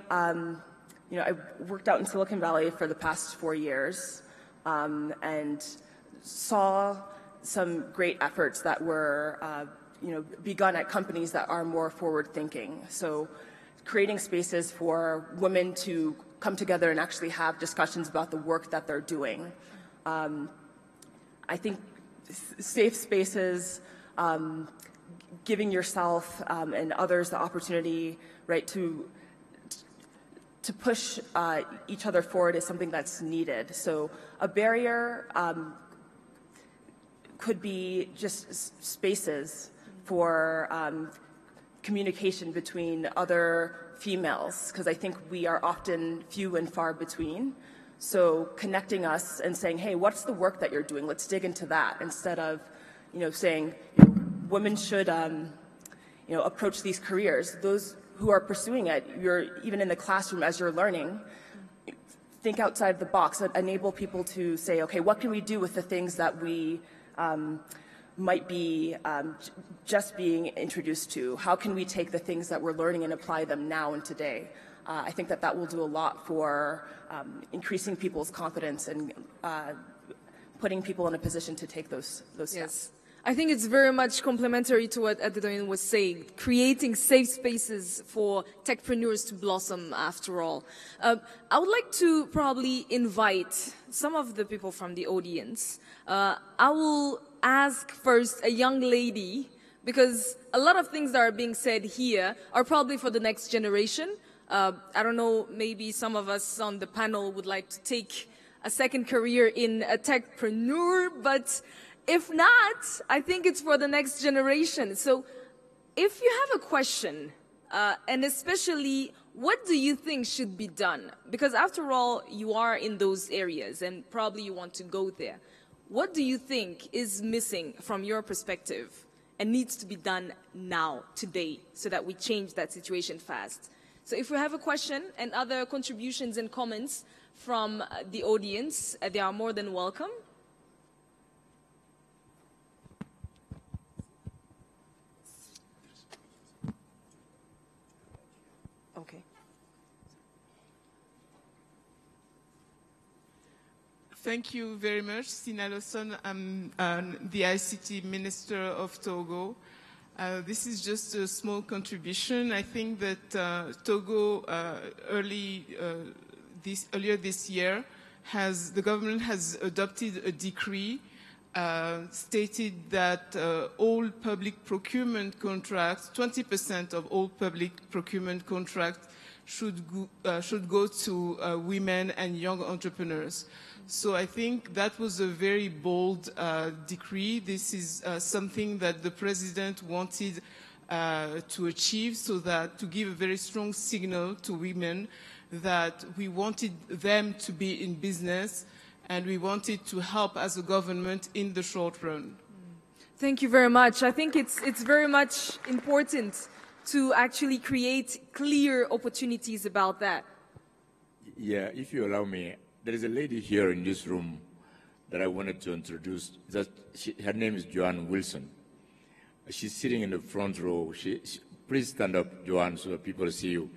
worked out in Silicon Valley for the past 4 years, and saw some great efforts that were, begun at companies that are more forward-thinking. So creating spaces for women to come together and actually have discussions about the work that they're doing. I think safe spaces, giving yourself and others the opportunity, right, to push each other forward is something that's needed. So a barrier could be just spaces for communication between other females, because I think we are often few and far between. So connecting us and saying, hey, what's the work that you're doing? Let's dig into that, instead of, saying women should, approach these careers. Those who are pursuing it, you're even in the classroom as you're learning, think outside the box, enable people to say, okay, what can we do with the things that we might be just being introduced to? How can we take the things that we're learning and apply them now and today? I think that will do a lot for increasing people's confidence and putting people in a position to take those steps. Yes. I think it's very much complementary to what Adedoyin was saying, creating safe spaces for techpreneurs to blossom after all. I would like to probably invite some of the people from the audience. I will ask first a young lady, because a lot of things that are being said here are probably for the next generation. I don't know, maybe some of us on the panel would like to take a second career in a techpreneur, but if not, I think it's for the next generation. So if you have a question, and especially what do you think should be done? Because after all, you are in those areas and probably you want to go there. What do you think is missing from your perspective and needs to be done now, today, so that we change that situation fast? So if we have a question and other contributions and comments from the audience, they are more than welcome. Thank you very much, Sina Lawson. I'm the ICT Minister of Togo. This is just a small contribution. I think that Togo earlier this year the government has adopted a decree stated that all public procurement contracts, 20% of all public procurement contracts should go to women and young entrepreneurs. So I think that was a very bold decree. This is something that the president wanted to achieve, so that to give a very strong signal to women that we wanted them to be in business and we wanted to help as a government in the short run. Thank you very much. I think it's very much important to actually create clear opportunities about that. Yeah, if you allow me, there is a lady here in this room that I wanted to introduce. Her name is Joanne Wilson. She's sitting in the front row. Please stand up, Joanne, so that people see you.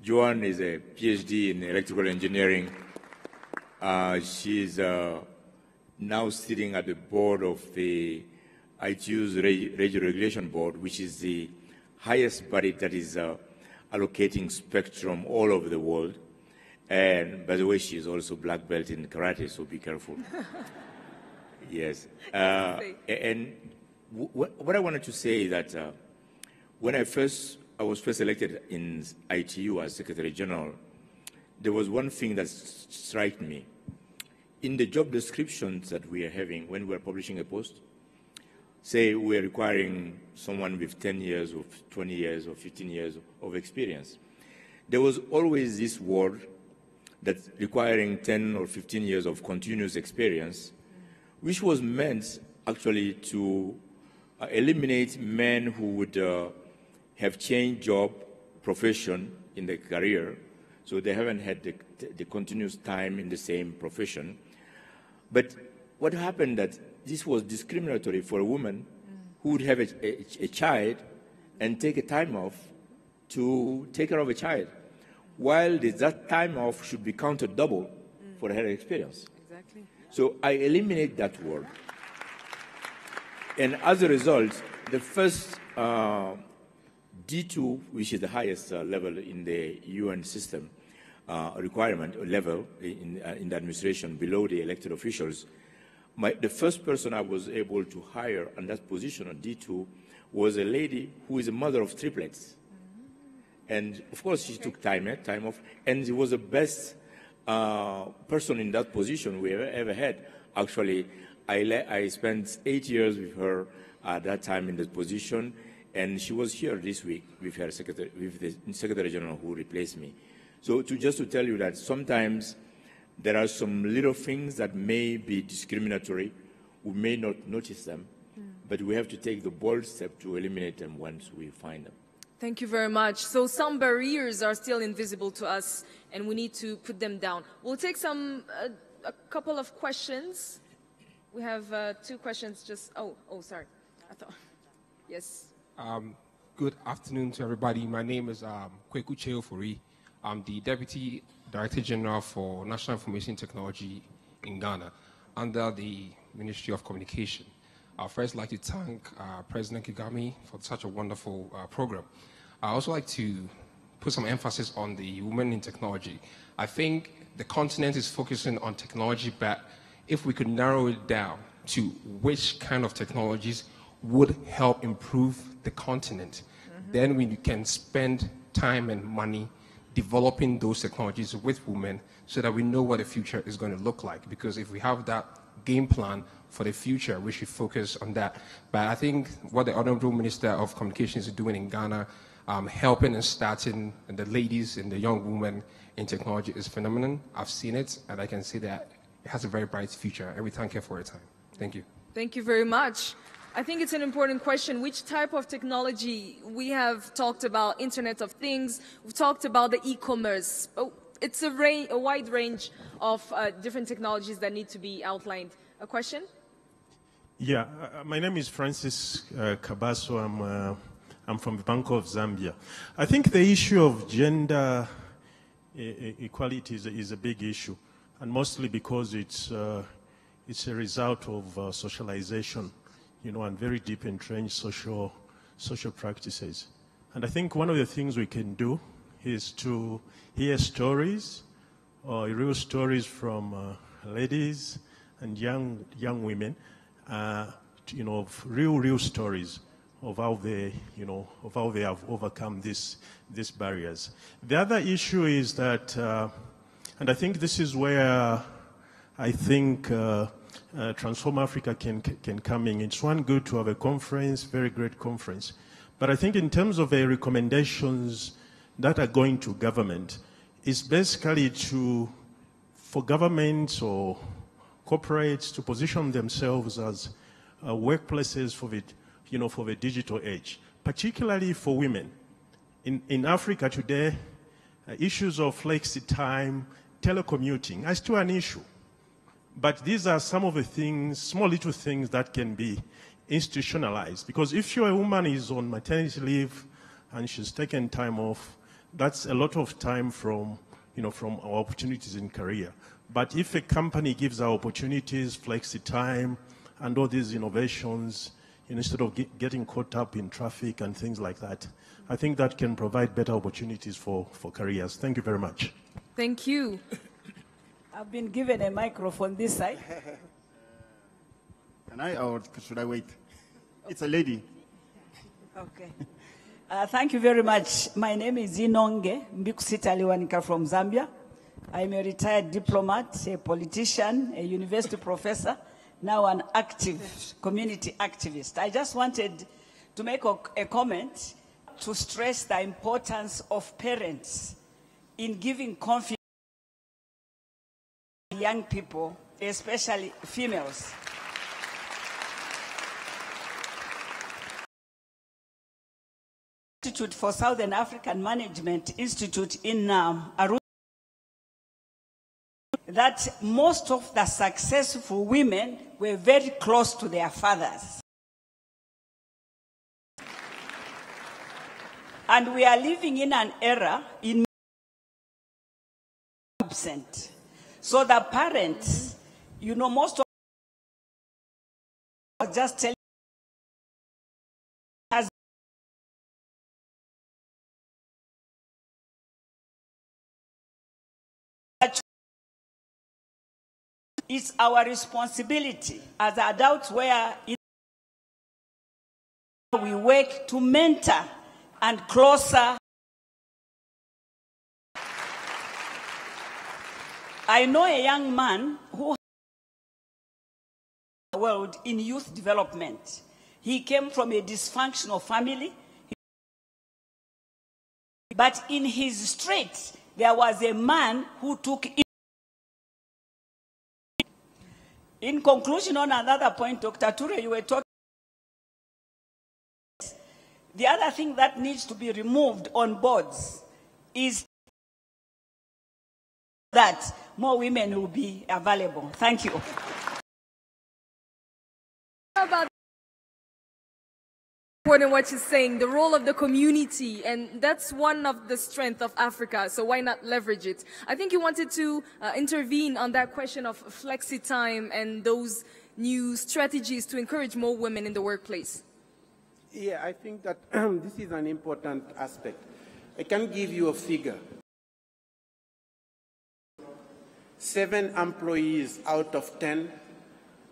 Joanne is a PhD in electrical engineering. She's now sitting at the board of the ITU's Radio Regulation Board, which is the highest body that is allocating spectrum all over the world. And by the way, she is also black belt in karate, so be careful. Yes. And what I wanted to say is that when I was first elected in ITU as Secretary General, there was one thing that struck me. In the job descriptions that we are having when we are publishing a post, say we are requiring someone with 10 years or 20 years or 15 years of experience, there was always this word that's requiring 10 or 15 years of continuous experience, which was meant actually to eliminate men who would have changed job, profession in their career, so they haven't had the continuous time in the same profession. But what happened that this was discriminatory for a woman who would have a child and take a time off to take care of a child, while that time off should be counted double for her experience. Exactly. So I eliminate that word. And as a result, the first D2, which is the highest level in the UN system requirement level in the administration below the elected officials, the first person I was able to hire on that position on D2 was a lady who is a mother of triplets. And of course, she took time off, and she was the best person in that position we ever had. Actually, I spent 8 years with her at that time in that position, and she was here this week with her with the Secretary General who replaced me. So just to tell you that sometimes there are some little things that may be discriminatory. We may not notice them, but we have to take the bold step to eliminate them once we find them. Thank you very much. So some barriers are still invisible to us, and we need to put them down. We'll take a couple of questions. We have 2 questions. Sorry. I thought, yes. Good afternoon to everybody. My name is Kweku Cheofori. I'm the Deputy Director General for National Information Technology in Ghana under the Ministry of Communication. I'd first like to thank President Kagame for such a wonderful program. I'd also like to put some emphasis on the women in technology. I think the continent is focusing on technology, but if we could narrow it down to which kind of technologies would help improve the continent, then we can spend time and money developing those technologies with women so that we know what the future is going to look like. Because if we have that game plan for the future, we should focus on that. But I think what the Honorable Minister of Communications is doing in Ghana, helping and starting the ladies and the young women in technology is phenomenal. I've seen it, and I can say that it has a very bright future. And we thank you for your time. Thank you. Thank you very much. I think it's an important question. Which type of technology? We have talked about Internet of Things. We've talked about the e-commerce. It's a wide range of different technologies that need to be outlined. A question? Yeah, my name is Francis Kabaso. I'm from the Bank of Zambia. I think the issue of gender equality is a big issue. and mostly because it's a result of socialization, you know, and very deep entrenched social practices. And I think one of the things we can do is to hear stories, real stories from ladies and young women, you know, of real stories of how they, you know, of how they have overcome these barriers. The other issue is that, and I think this is where I think Transform Africa can come in. It's one good to have a conference, very great conference. But I think in terms of the recommendations that are going to government, it's basically for governments or corporates to position themselves as workplaces for the, you know, for the digital age, particularly for women. In Africa today, issues of flexi time, telecommuting are still an issue. But these are some of the things, small little things that can be institutionalized. Because if a woman is on maternity leave and she's taken time off, that's a lot of time from, you know, from our opportunities in career. But if a company gives our opportunities, flexi time, and all these innovations, you know, instead of getting caught up in traffic and things like that, I think that can provide better opportunities for careers. Thank you very much. Thank you. I've been given a microphone this side. Can I, or should I wait? It's a lady. Okay. Thank you very much. My name is Inonge Mbikusita Liwanika from Zambia. I'm a retired diplomat, a politician, a university professor, now an active community activist. I just wanted to make a comment to stress the importance of parents in giving confidence to young people, especially females. Institute for Southern African Management Institute in Arusha, that most of the successful women were very close to their fathers. And we are living in an era in absent. So the parents, you know, most of just telling has it's our responsibility as adults where we work to mentor and closer. I know a young man who world in youth development. He came from a dysfunctional family, but in his street there was a man who took it. In conclusion, on another point, Dr. Ture, you were talking. The other thing that needs to be removed on boards is that more women will be available. Thank you. How about important what you're saying, the role of the community, and that's one of the strengths of Africa, so why not leverage it? I think you wanted to intervene on that question of flexi time and those new strategies to encourage more women in the workplace. Yeah, I think that this is an important aspect. I can give you a figure. 7 employees out of 10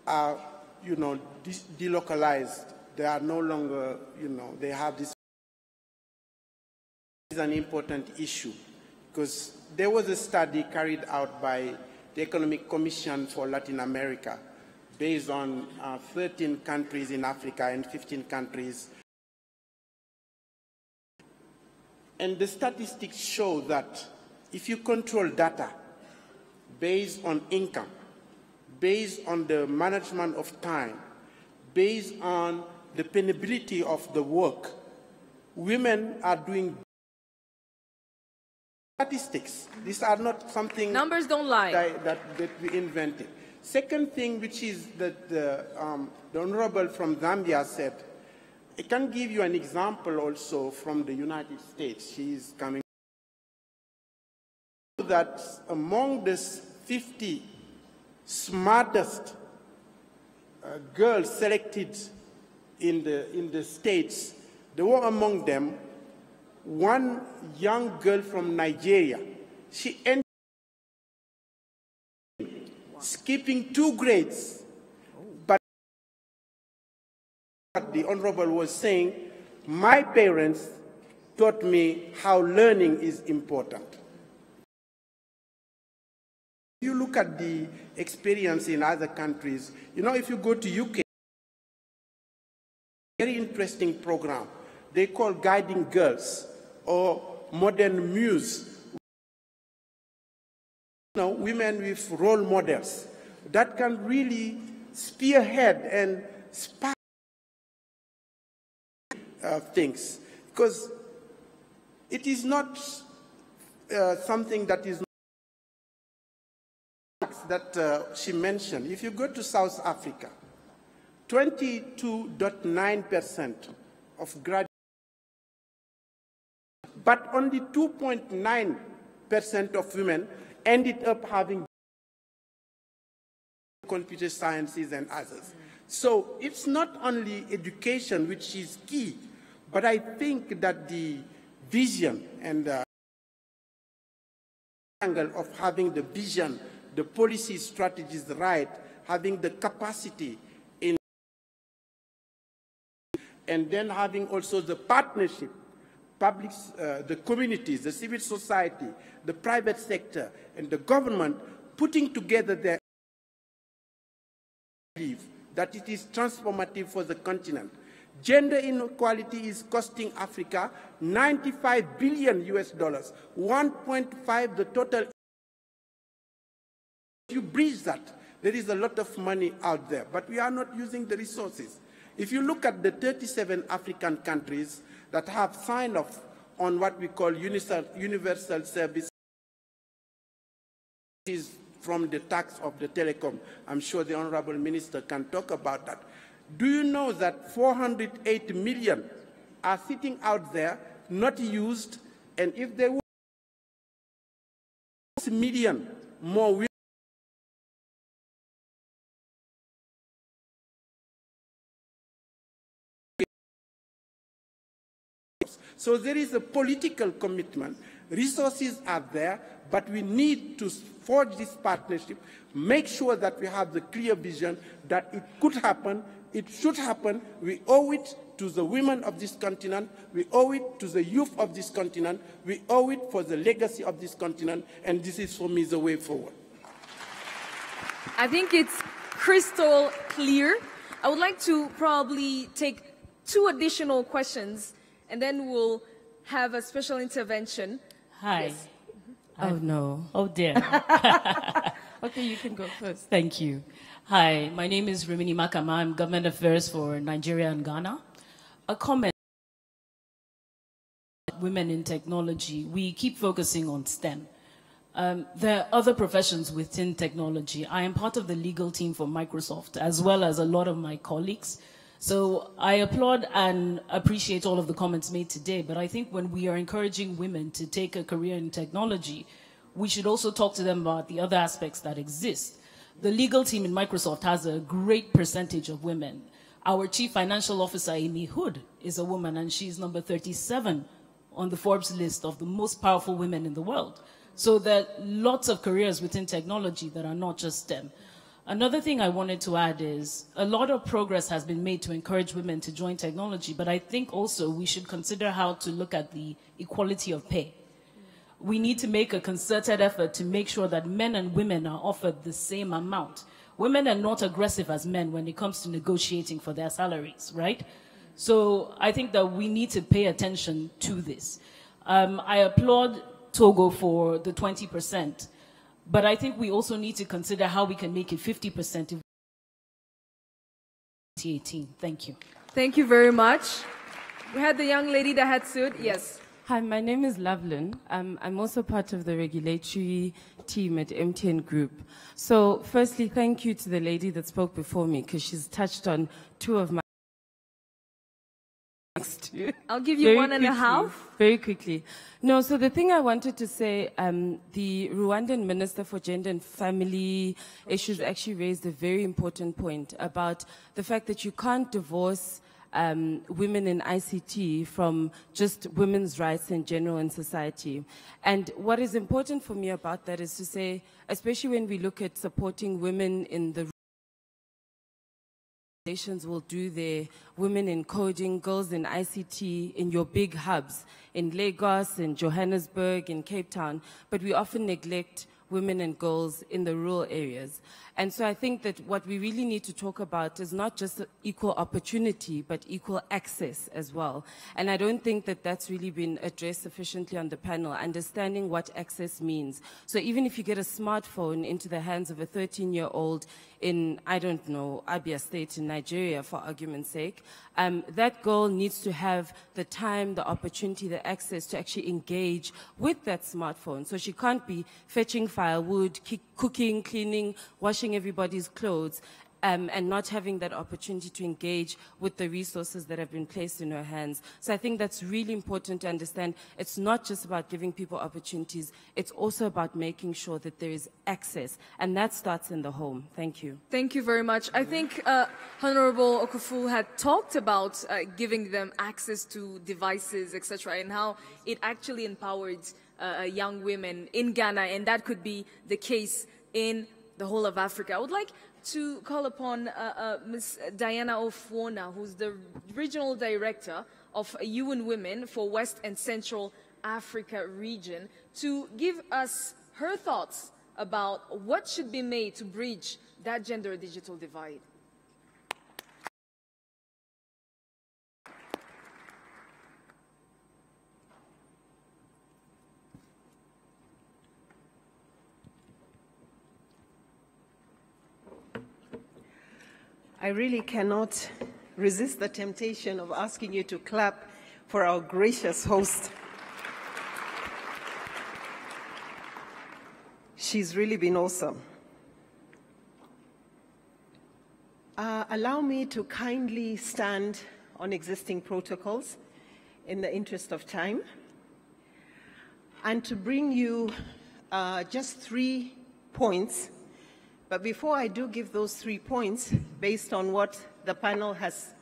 are, you know, delocalized. They are no longer, you know, they have this. This is an important issue because there was a study carried out by the Economic Commission for Latin America based on 13 countries in Africa and 15 countries. And the statistics show that if you control data based on income, based on the management of time, based on the penability of the work, women are doing statistics. These are not something numbers don't lie that we invented. Second thing, which is that the Honorable from Zambia said, I can give you an example also from the United States. She is coming. That among this 50 smartest girls selected in the States, there were among them one young girl from Nigeria. She ended skipping 2 grades. But the Honorable was saying, my parents taught me how learning is important. You look at the experience in other countries, you know, if you go to UK, very interesting program they call Guiding Girls or Modern Muse. You know, women with role models that can really spearhead and spark things, because it is not something that is that she mentioned. If you go to South Africa, 22.9% of graduates, but only 2.9% of women ended up having computer sciences and others. So it's not only education which is key, but I think that the vision and angle of having the vision, the policy strategies right, having the capacity in, and then having also the partnership, public, the communities, the civil society, the private sector, and the government putting together their belief that it is transformative for the continent. Gender inequality is costing Africa $95 billion, 1.5 the total. If you breach that, there is a lot of money out there, but we are not using the resources. If you look at the 37 African countries that have signed off on what we call universal service, is from the tax of the telecom. I'm sure the Honorable Minister can talk about that. Do you know that 408 million are sitting out there, not used, and if there were 6 million more women, so there is a political commitment. Resources are there, but we need to forge this partnership, make sure that we have the clear vision that it could happen, it should happen. We owe it to the women of this continent, we owe it to the youth of this continent, we owe it for the legacy of this continent, and this is for me the way forward. I think it's crystal clear. I would like to probably take 2 additional questions, and then we'll have a special intervention. Hi. Yes. Oh, no. Oh, dear. Okay, you can go first. Thank you. Hi, my name is Rimini Makama. I'm Government Affairs for Nigeria and Ghana. A comment. Women in technology, we keep focusing on STEM. There are other professions within technology. I am part of the legal team for Microsoft, as well as a lot of my colleagues. So I applaud and appreciate all of the comments made today, but I think when we are encouraging women to take a career in technology, we should also talk to them about the other aspects that exist. The legal team in Microsoft has a great percentage of women. Our Chief Financial Officer, Amy Hood, is a woman, and she's number 37 on the Forbes list of the most powerful women in the world. So there are lots of careers within technology that are not just STEM. Another thing I wanted to add is a lot of progress has been made to encourage women to join technology, but I think also we should consider how to look at the equality of pay. We need to make a concerted effort to make sure that men and women are offered the same amount. Women are not aggressive as men when it comes to negotiating for their salaries, right? So I think that we need to pay attention to this. I applaud Togo for the 20%. But I think we also need to consider how we can make it 50% in 2018. Thank you. Thank you very much. We had the young lady that had suit. Yes. Hi, my name is Loveland. I'm also part of the regulatory team at MTN Group. So firstly, thank you to the lady that spoke before me, because she's touched on 2 of my next to. I'll give you 1.5. Very quickly. No, so the thing I wanted to say, the Rwandan Minister for Gender and Family Issues actually raised a very important point about the fact that you can't divorce women in ICT from just women's rights in general in society. And what is important for me about that is to say, especially when we look at supporting women in the will do their women in coding, girls in ICT in your big hubs, in Lagos, in Johannesburg, in Cape Town, but we often neglect women and girls in the rural areas. And so I think that what we really need to talk about is not just equal opportunity, but equal access as well. And I don't think that that's really been addressed sufficiently on the panel, understanding what access means. So even if you get a smartphone into the hands of a 13-year-old in, I don't know, Abia State in Nigeria, for argument's sake, that girl needs to have the time, the opportunity, the access to actually engage with that smartphone. So she can't be fetching firewood, cooking, cleaning, washing everybody's clothes, and not having that opportunity to engage with the resources that have been placed in her hands. So I think that's really important to understand. It's not just about giving people opportunities, it's also about making sure that there is access, and that starts in the home. Thank you. Thank you very much. I think Honorable Okufu had talked about giving them access to devices, etc., and how it actually empowered young women in Ghana, and that could be the case in the whole of Africa. I would like to call upon Ms. Diana Ofuona, who's the Regional Director of UN Women for West and Central Africa region, to give us her thoughts about what should be made to bridge that gender digital divide. I really cannot resist the temptation of asking you to clap for our gracious host. She's really been awesome. Allow me to kindly stand on existing protocols in the interest of time and to bring you just 3 points. But before I do give those 3 points, based on what the panel has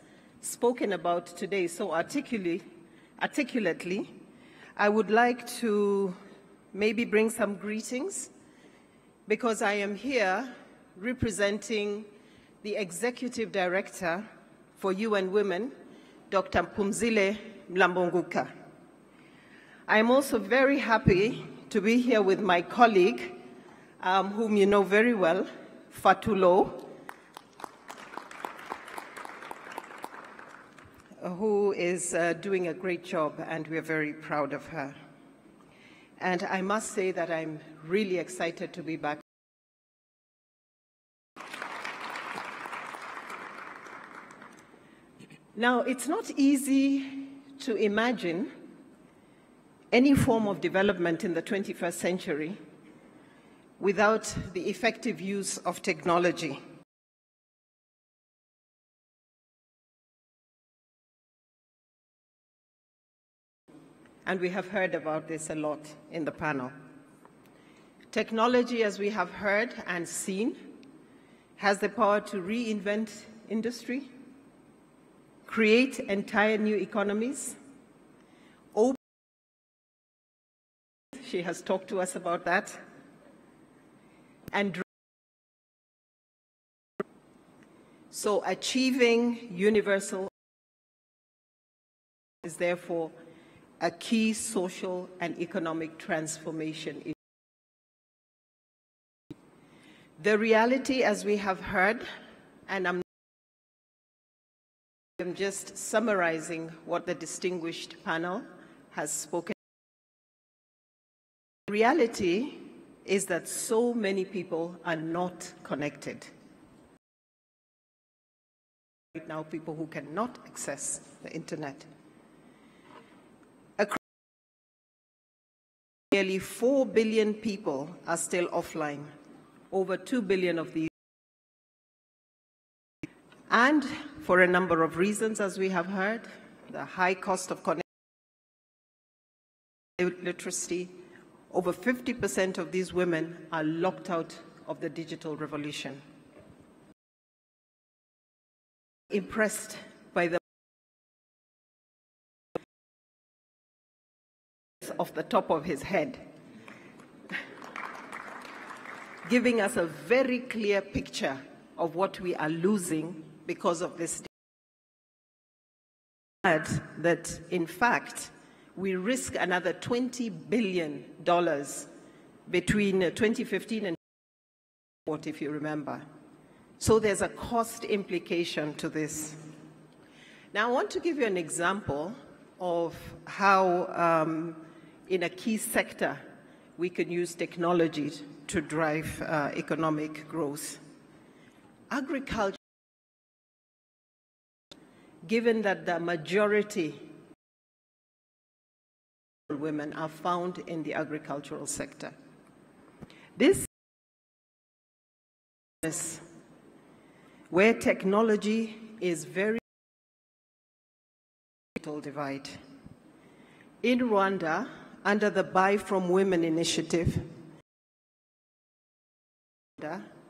spoken about today so articulately, I would like to maybe bring some greetings, because I am here representing the Executive Director for UN Women, Dr. Mpumzile Mlambonguka. I am also very happy to be here with my colleague, whom you know very well, Fatulo, who is doing a great job, and we're very proud of her. And I must say that I'm really excited to be back. Now, it's not easy to imagine any form of development in the 21st century without the effective use of technology. And we have heard about this a lot in the panel. Technology, as we have heard and seen, has the power to reinvent industry, create entire new economies. She has talked to us about that. And so achieving universal is therefore a key social and economic transformation. The reality, as we have heard, and I'm just summarizing what the distinguished panel has spoken. The reality is that so many people are not connected. Right now, people who cannot access the internet. Across nearly 4 billion people are still offline, over 2 billion of these. And for a number of reasons, as we have heard, the high cost of literacy, over 50% of these women are locked out of the digital revolution. Impressed by the off the top of his head, giving us a very clear picture of what we are losing because of this. That, in fact, we risk another $20 billion between 2015 and 2040, if you remember. So there's a cost implication to this. Now, I want to give you an example of how, in a key sector, we can use technology to drive economic growth. Agriculture, given that the majority of women are found in the agricultural sector. This is where technology is very digital divide. In Rwanda, under the Buy from Women initiative,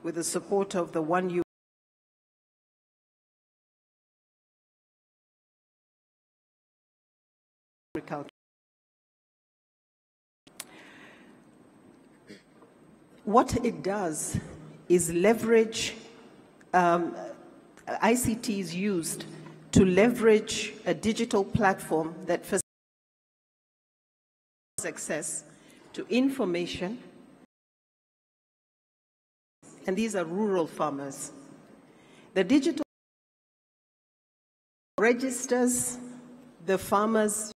with the support of the One U agriculture. What it does is leverage, ICT is used to leverage a digital platform that facilitates access to information, and these are rural farmers. The digital registers the farmers'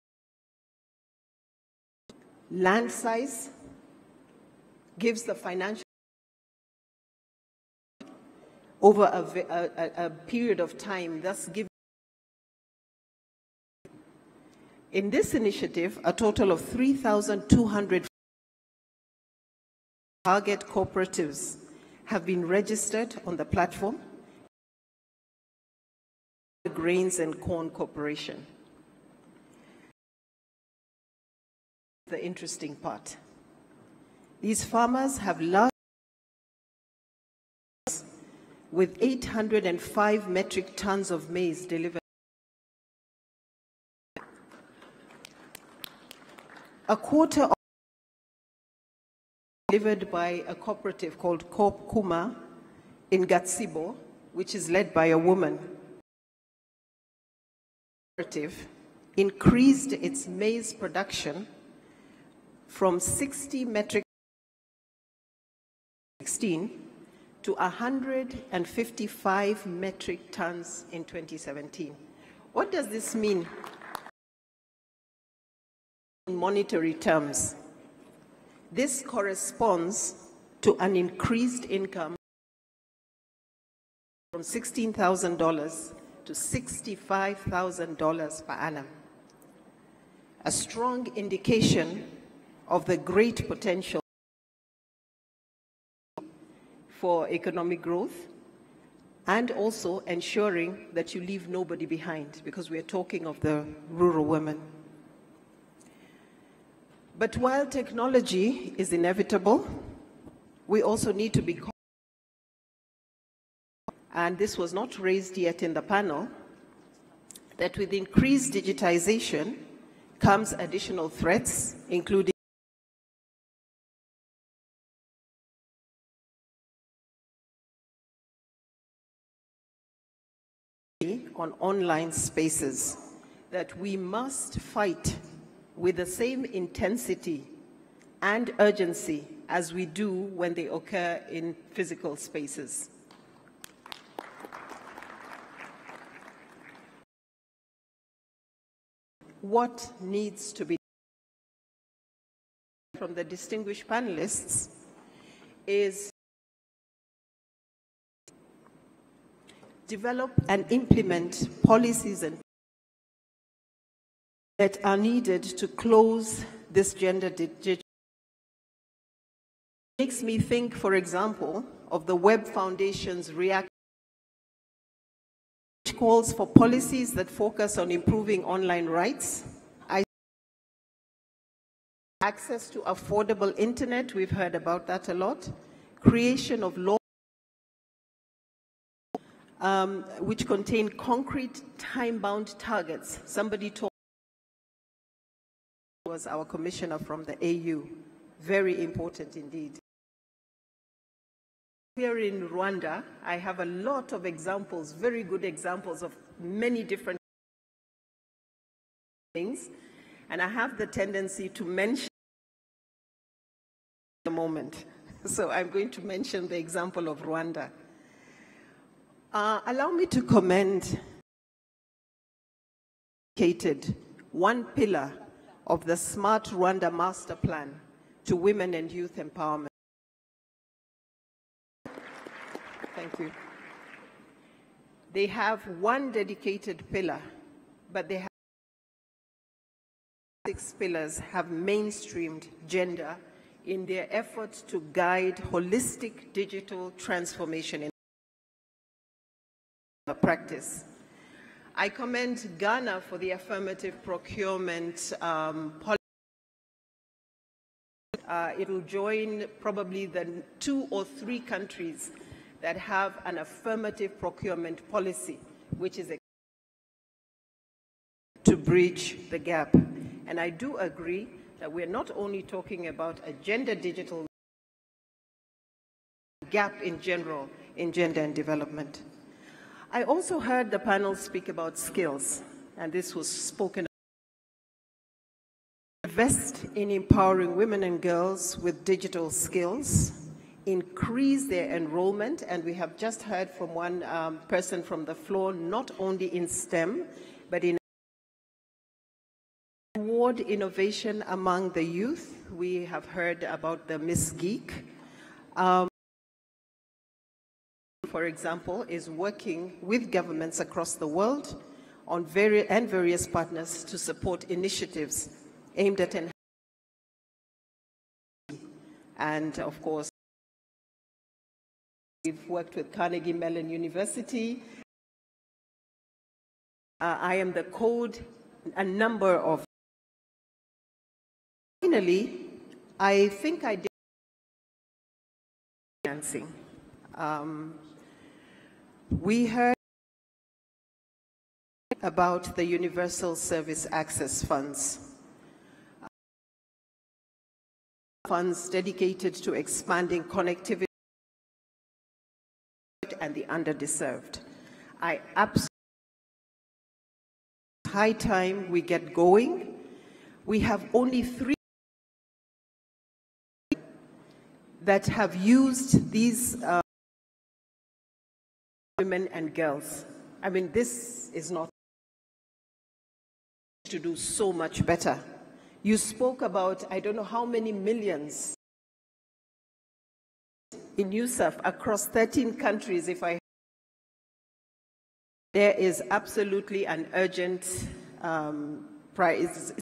land size, gives the financial over a period of time, thus giving. In this initiative, a total of 3,200 target cooperatives have been registered on the platform. The Grains and Corn Corporation. The interesting part. These farmers have large with 805 metric tons of maize delivered. A quarter of delivered by a cooperative called Coop Kuma in Gatsibo, which is led by a woman. Cooperative increased its maize production from 60 metric 16 to 155 metric tons in 2017. What does this mean in monetary terms? This corresponds to an increased income from $16,000 to $65,000 per annum. A strong indication of the great potential for economic growth, and also ensuring that you leave nobody behind, because we are talking of the rural women. But while technology is inevitable, we also need to be conscious, and this was not raised yet in the panel, that with increased digitization comes additional threats, including on online spaces that we must fight with the same intensity and urgency as we do when they occur in physical spaces. What needs to be done from the distinguished panelists is develop and implement policies and that are needed to close this gender digit. It makes me think, for example, of the Web Foundation's reaction, which calls for policies that focus on improving online rights. Access to affordable internet, we've heard about that a lot. Creation of law which contain concrete time-bound targets. Somebody told was our commissioner from the AU. Very important indeed. Here in Rwanda, I have a lot of examples, very good examples of many different things, and I have the tendency to mention the moment. So I'm going to mention the example of Rwanda. Allow me to commend one pillar of the Smart Rwanda Master Plan to women and youth empowerment. Thank you. They have one dedicated pillar, but they have 6 pillars have mainstreamed gender in their efforts to guide holistic digital transformation in practice. I commend Ghana for the affirmative procurement policy. It will join probably the 2 or 3 countries that have an affirmative procurement policy, which is to bridge the gap. And I do agree that we're not only talking about a gender digital gap in general in gender and development. I also heard the panel speak about skills, and this was spoken about. Invest in empowering women and girls with digital skills, increase their enrollment, and we have just heard from one person from the floor, not only in STEM, but in reward innovation among the youth. We have heard about the Miss Geek. For example, is working with governments across the world on various partners to support initiatives aimed at enhancing. And of course, we've worked with Carnegie Mellon University. I am the code, a number of. Finally, I think I did financing. We heard about the Universal Service Access Funds. Funds dedicated to expanding connectivity and the underdeserved. I absolutely high time we get going. We have only 3 that have used these women and girls. I mean, this is not to do so much better. You spoke about, I don't know how many millions in USAF across 13 countries, there is absolutely an urgent prize.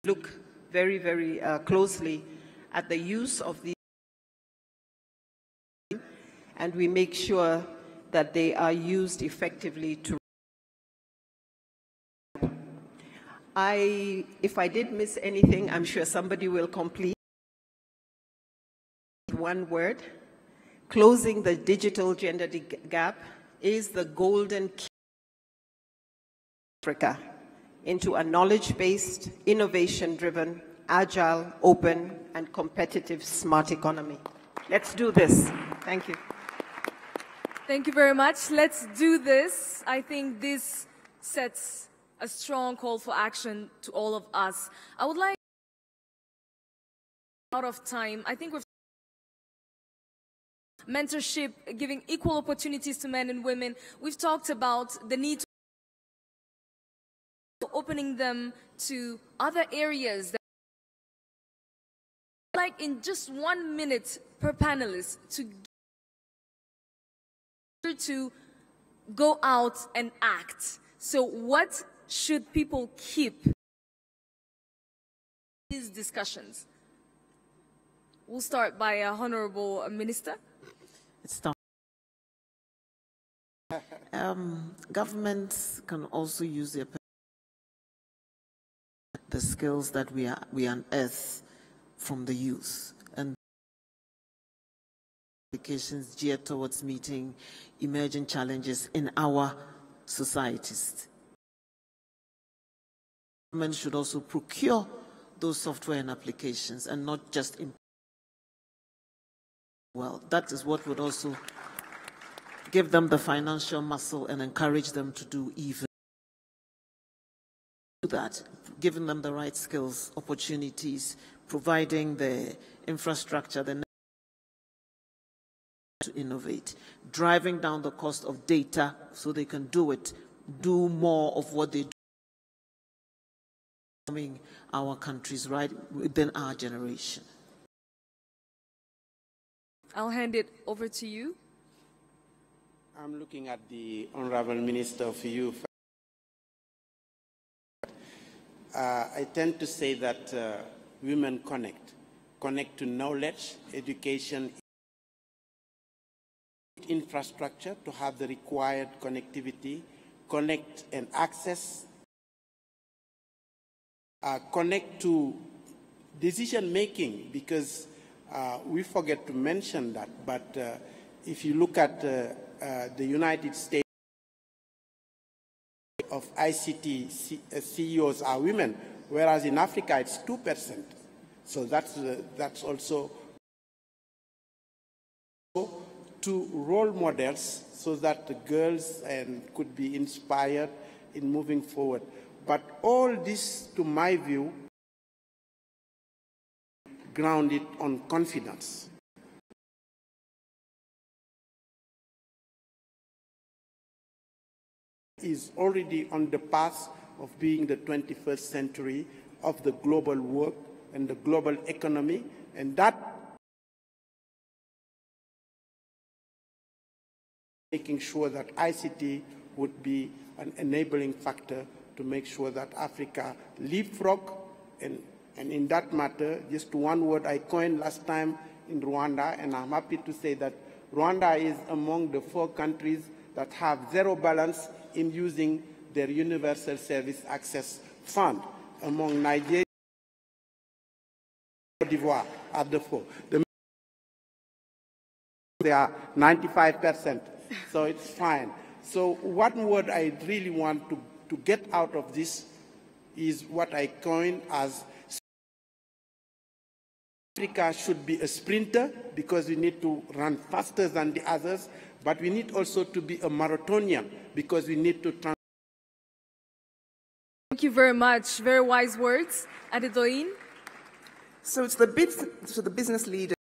Look very, very closely at the use of these, and we make sure that they are used effectively to. If I did miss anything, I'm sure somebody will complete. One word, closing the digital gender gap is the golden key Africa into a knowledge-based, innovation-driven, agile, open, and competitive smart economy. Let's do this. Thank you. Thank you very much. Let's do this. I think this sets a strong call for action to all of us. I would like, out of time, I think we've mentorship, giving equal opportunities to men and women. We've talked about the need to opening them to other areas. Like in just 1 minute per panelist to go out and act. So what should people keep these discussions? We'll start by Honorable Minister. Governments can also use the skills that we unearth from the youth, and applications geared towards meeting emerging challenges in our societies. Government should also procure those software and applications and not just well, that is what would also give them the financial muscle and encourage them to do even that, giving them the right skills, opportunities, providing the infrastructure, the to innovate, driving down the cost of data so they can do more of what they do, our countries right within our generation. I'll hand it over to you. I'm looking at the Honorable Minister of Youth. I tend to say that women connect to knowledge, education, infrastructure to have the required connectivity, connect and access, connect to decision making, because we forget to mention that, but if you look at the United States of ICT CEOs are women, whereas in Africa it's 2%. So that's also to role models so that the girls could be inspired in moving forward. But all this, to my view, grounded on confidence. Is already on the path of being the 21st century of the global work and the global economy, and that making sure that ICT would be an enabling factor to make sure that Africa leapfrog, and in that matter, just one word I coined last time in Rwanda, and I'm happy to say that Rwanda is among the 4 countries that have zero balance in using their Universal Service Access Fund. Among Nigeria and Cote d'Ivoire are the 4. They are 95%, so it's fine. So one word I really want to get out of this is what I coined as Africa should be a sprinter, because we need to run faster than the others, but we need also to be a marathonian, because we need to Thank you very much. Very wise words. Adedoyin? So it's the business leader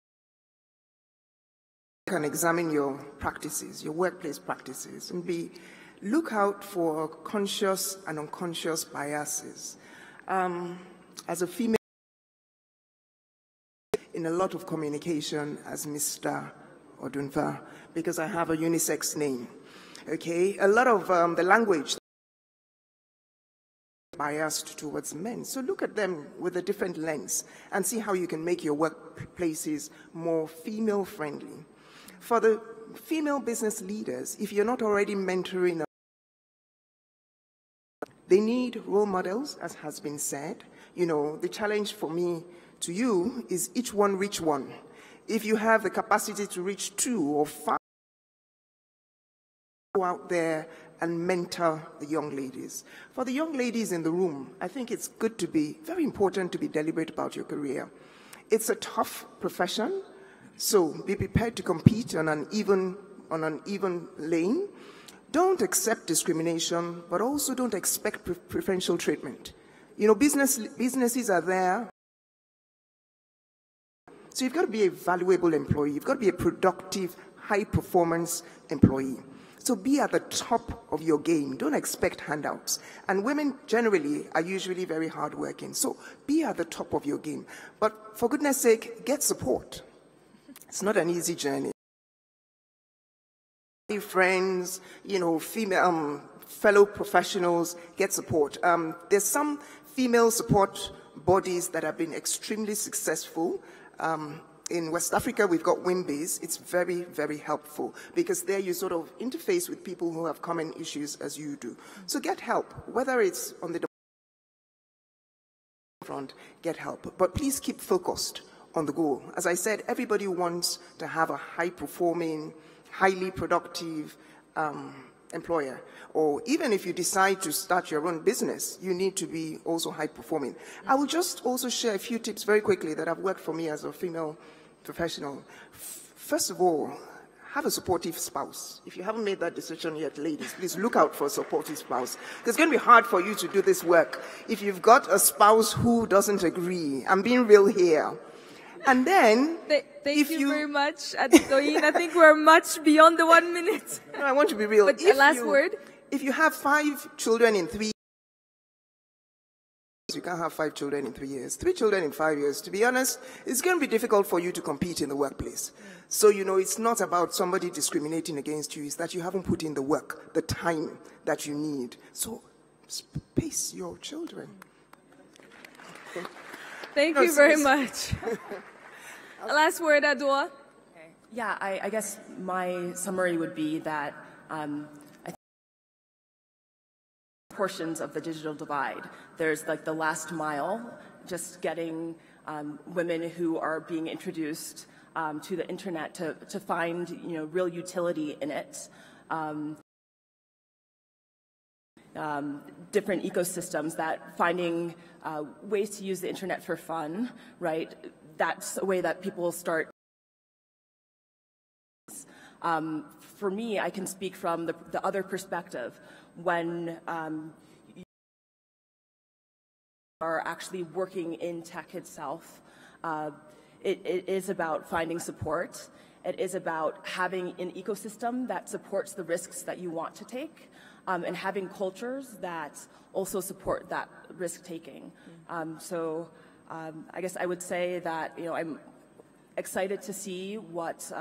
can examine your practices, your workplace practices, and look out for conscious and unconscious biases. As a female, in a lot of communication as Mr. Odunfa, because I have a unisex name. Okay, a lot of the language biased towards men. So look at them with a different lens and see how you can make your workplaces more female-friendly. For the female business leaders, if you're not already mentoring, they need role models, as has been said. You know, the challenge for me to you is each one reach one. If you have the capacity to reach 2 or 5, go out there and mentor the young ladies. For the young ladies in the room, I think it's very important to be deliberate about your career. It's a tough profession, so be prepared to compete on an even lane. Don't accept discrimination, but also don't expect preferential treatment. You know, businesses are there. So you've got to be a valuable employee. You've got to be a productive, high-performance employee. So be at the top of your game. Don't expect handouts. And women generally are usually very hardworking. So be at the top of your game. But for goodness sake, get support. It's not an easy journey. Friends, you know, female fellow professionals, get support. There's some female support bodies that have been extremely successful. in West Africa, we've got WinBase. It's very, very helpful because there you sort of interface with people who have common issues as you do. So get help, whether it's on the front, get help. But please keep focused on the goal. As I said, everybody wants to have a high-performing, highly productive employer. Or even if you decide to start your own business, you need to be also high-performing. I will just also share a few tips very quickly that have worked for me as a female professional. First of all, have a supportive spouse. If you haven't made that decision yet, ladies, please look out for a supportive spouse. It's going to be hard for you to do this work if you've got a spouse who doesn't agree. I'm being real here. And then, thank you very much, Adoyin. I think we're much beyond the 1 minute. No, I want to be real. But last word. If you have 5 children in 3 years, you can't have 5 children in 3 years. 3 children in 5 years, to be honest, it's going to be difficult for you to compete in the workplace. So, it's not about somebody discriminating against you. It's that you haven't put in the work, the time that you need. So, space your children. Thank you very much. Last word, Adwa. Yeah, I guess my summary would be that I think portions of the digital divide. There's like the last mile, just getting women who are being introduced to the internet to find real utility in it. Different ecosystems, that finding ways to use the internet for fun, right? That's a way that people start. For me, I can speak from the other perspective. When you are actually working in tech itself, it is about finding support. It is about having an ecosystem that supports the risks that you want to take. And having cultures that also support that risk-taking. So I guess I would say that I'm excited to see what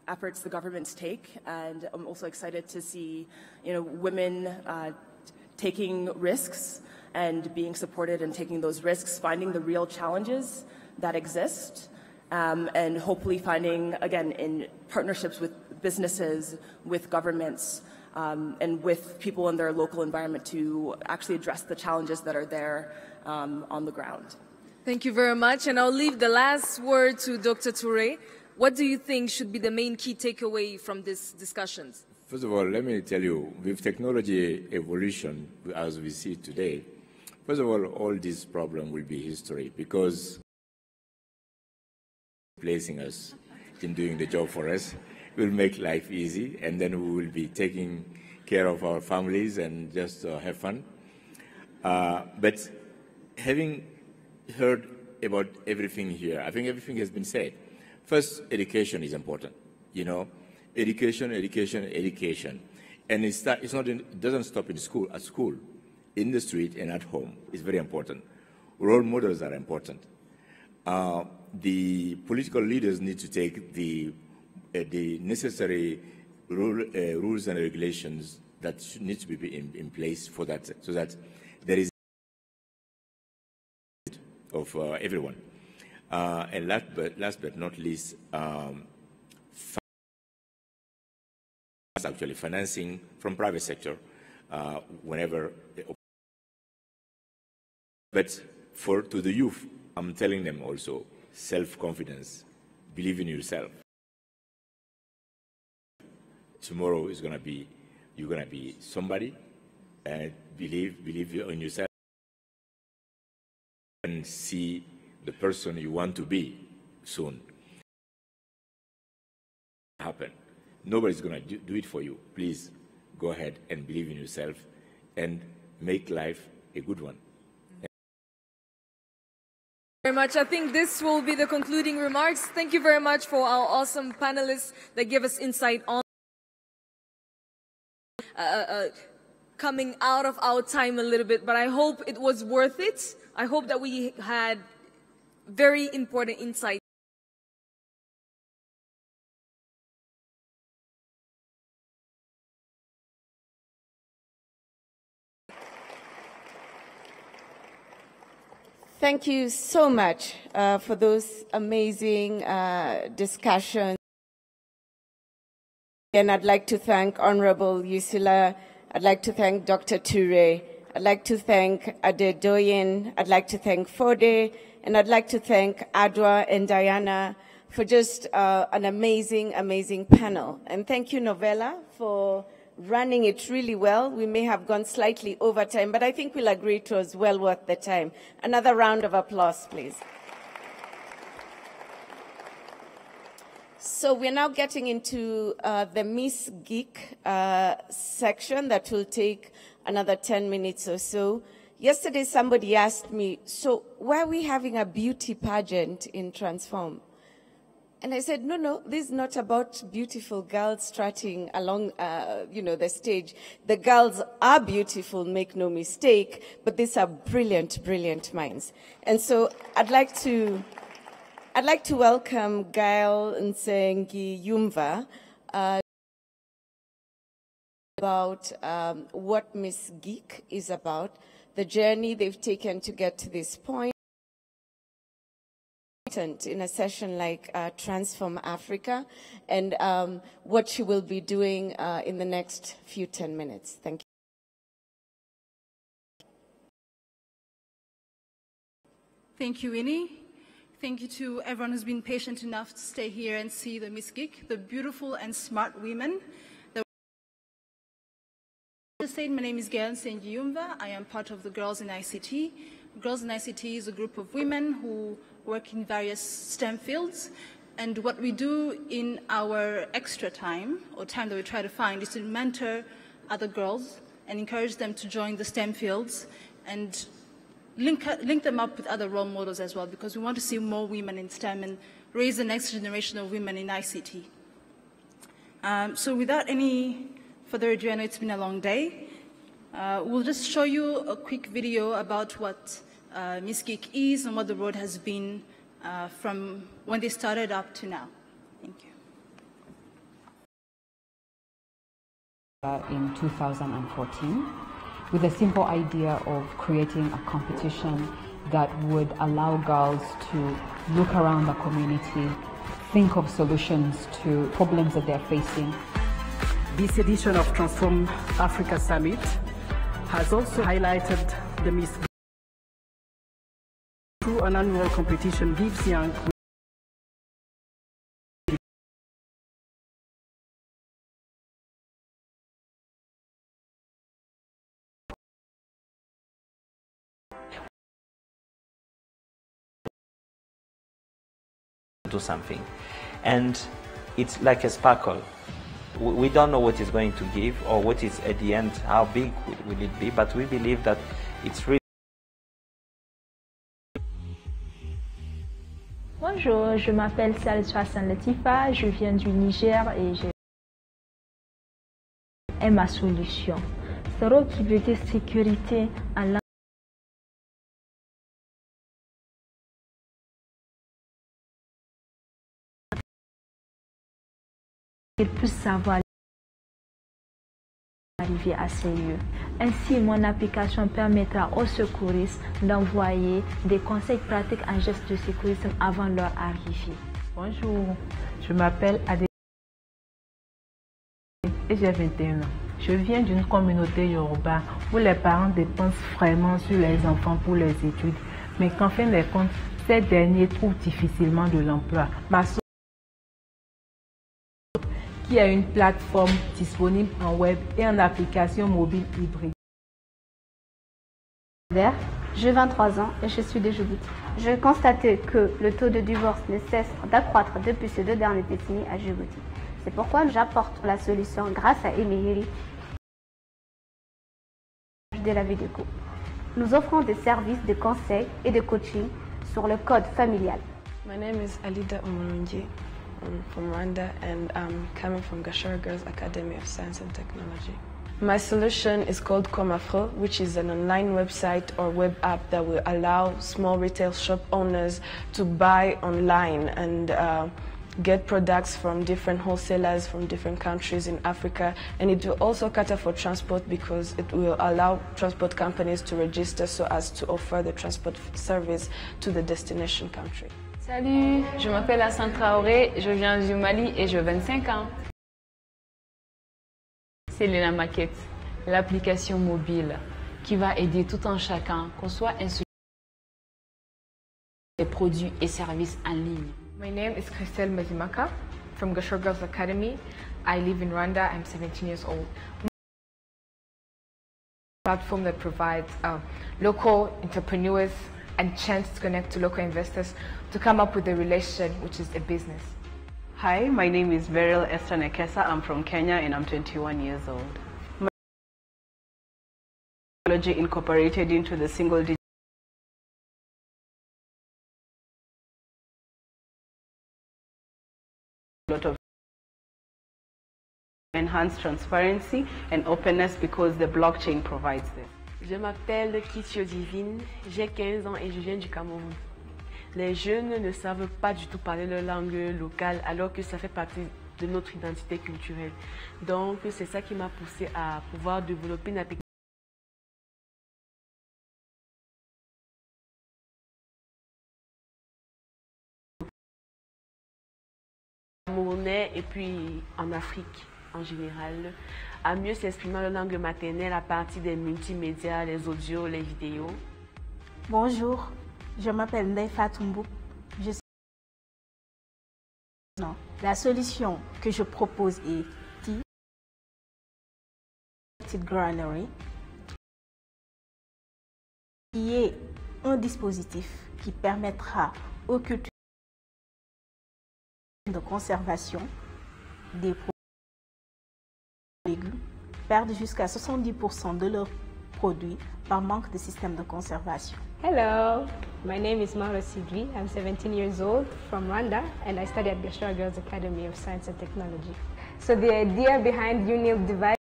efforts the governments take, and I'm also excited to see women taking risks and being supported and taking those risks, finding the real challenges that exist, and hopefully finding, again, in partnerships with businesses, with governments, and with people in their local environment to actually address the challenges that are there on the ground. Thank you very much. And I'll leave the last word to Dr. Toure. What do you think should be the main key takeaway from these discussions? First of all, let me tell you, with technology evolution as we see it today, first of all this problem will be history because placing us in doing the job for us will make life easy, and then we will be taking care of our families and just have fun. But having heard about everything here, I think everything has been said. First, education is important. Education, and it doesn't stop in school. At school, in the street, and at home is very important. Role models are important. The political leaders need to take the necessary rules and regulations that need to be in place for that, so that there is of everyone. And last but not least, actually financing from private sector whenever. But to the youth, I'm telling them also self-confidence, believe in yourself. Tomorrow is going to be, you're going to be somebody, and believe in yourself and see the person you want to be soon happen. Nobody's going to do it for you. Please go ahead and believe in yourself and make life a good one. Very much. I think this will be the concluding remarks. Thank you very much for our awesome panelists that give us insight on coming out of our time a little bit, but I hope it was worth it. I hope that we had very important insight. Thank you so much for those amazing discussions. And I'd like to thank Honorable Yusila. I'd like to thank Dr. Ture. I'd like to thank Adedoyin. I'd like to thank Fode. And I'd like to thank Adwa and Diana for just an amazing, amazing panel. And thank you, Novella, for running it really well. We may have gone slightly over time, but I think we'll agree it was well worth the time. Another round of applause, please. So we're now getting into the Miss Geek section that will take another 10 minutes or so. Yesterday, somebody asked me, so why are we having a beauty pageant in Transform? And I said, no, this is not about beautiful girls strutting along, the stage. The girls are beautiful, make no mistake, but these are brilliant, brilliant minds. And so I'd like to welcome Gail Nsengi Yumva about what Miss Geek is about, the journey they've taken to get to this point in a session like Transform Africa, and what she will be doing in the next few 10 minutes. Thank you. Thank you, Winnie. Thank you to everyone who's been patient enough to stay here and see the Miss Geek, the beautiful and smart women. My name is Gail Nsengi-Yumva. I am part of the Girls in ICT. Girls in ICT is a group of women who work in various STEM fields. And what we do in our extra time, or time that we try to find, is to mentor other girls and encourage them to join the STEM fields and link them up with other role models as well, because we want to see more women in STEM and raise the next generation of women in ICT. So without any further ado, I know it's been a long day. We'll just show you a quick video about what Miss Geek is and what the road has been from when they started up to now. Thank you. In 2014, with a simple idea of creating a competition that would allow girls to look around the community, think of solutions to problems that they're facing. This edition of Transform Africa Summit has also highlighted the Miss Geek. Through an annual competition gives young do something, and it's like a sparkle. We don't know what it's going to give or what is at the end, how big will it be, but we believe that it's really. Bonjour, je m'appelle Salsa Hassan Latifa, je viens du Niger et j'ai ma solution. Soro qui veut dire sécurité à la qu'ils puissent savoir arriver à ces lieux. Ainsi, mon application permettra aux secouristes d'envoyer des conseils pratiques en gestes de sécurisme avant leur arrivée. Bonjour, je m'appelle Adé et j'ai 21 ans. Je viens d'une communauté yoruba où les parents dépensent vraiment sur les enfants pour les études, mais qu'en fin de compte, ces derniers trouvent difficilement de l'emploi. Ma soeur qui a une plateforme disponible en web et en application mobile hybride. J'ai 23 ans et je suis de Djibouti. J'ai constaté que le taux de divorce ne cesse d'accroître depuis ces 2 dernières décennies à Djibouti. C'est pourquoi j'apporte la solution grâce à Emihiri de la vie de couple. Nous offrons des services de conseil et de coaching sur le code familial. My name is Alida Omurunji. I'm from Rwanda and I'm coming from Gashara Girls Academy of Science and Technology. My solution is called Comafro, which is an online website or web app that will allow small retail shop owners to buy online and get products from different wholesalers from different countries in Africa, and it will also cater for transport because it will allow transport companies to register so as to offer the transport service to the destination country. Salut, je m'appelle Hassan Traoré, je viens du Mali et j'ai 25 ans. C'est la maquette, l'application mobile qui va aider tout un chacun, qu'on soit insulté des produits et services en ligne. My name is Christelle Mazimaka from Gashore Girls Academy. I live in Rwanda. I'm 17 years old. A platform that provides local entrepreneurs a chance to connect to local investors to come up with a relation, which is a business. Hi, my name is Beryl Esther Nekesa. I'm from Kenya and I'm 21 years old. My technology incorporated into the single digital lot of enhanced transparency and openness because the blockchain provides this. Je m'appelle Kitio Divine, j'ai 15 ans et je viens du Cameroun. Les jeunes ne savent pas du tout parler leur langue locale alors que ça fait partie de notre identité culturelle. Donc c'est ça qui m'a poussé à pouvoir développer une application camerounais et puis en Afrique en général, à mieux s'exprimer en langue maternelle à partir des multimédias, les audios, les vidéos. Bonjour, je m'appelle Ndeye Fatumbouk. La solution que je propose est Petite Granary, qui est un dispositif qui permettra aux cultures de conservation des légumes perdent jusqu'à 70% de leurs produits par manque de système de conservation. Hello, my name is Maura Sidri. I'm 17 years old from Rwanda and I study at Gashora Girls Academy of Science and Technology. So the idea behind Union Device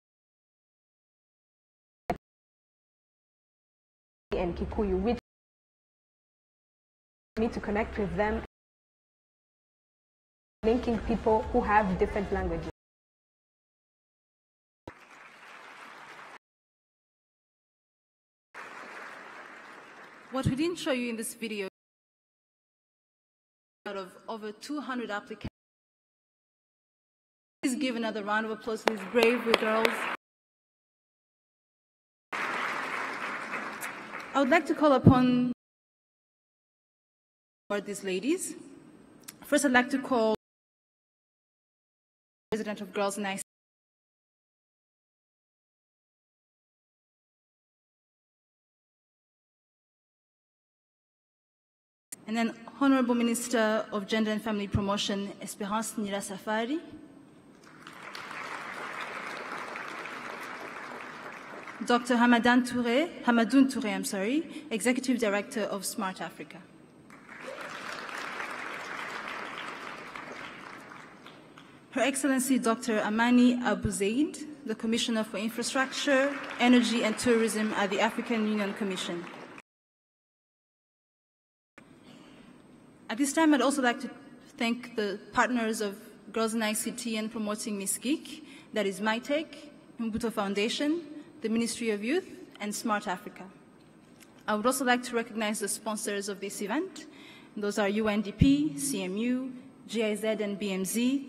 and Kikuyu, which need to connect with them, linking people who have different languages. What we didn't show you in this video, out of over 200 applicants, please give another round of applause to these brave girls. I would like to call upon these ladies. First, I'd like to call the President of Girls in ICT. And then Honorable Minister of Gender and Family Promotion, Esperance Nira Safari. Dr. Hamadoun Touré, Executive Director of Smart Africa. Her Excellency Dr. Amani Abu Zaid, the Commissioner for Infrastructure, Energy and Tourism at the African Union Commission. At this time, I'd also like to thank the partners of Girls in ICT and Promoting Miss Geek, that is MyTech, Mbuto Foundation, the Ministry of Youth, and Smart Africa. I would also like to recognize the sponsors of this event. Those are UNDP, CMU, GIZ and BMZ,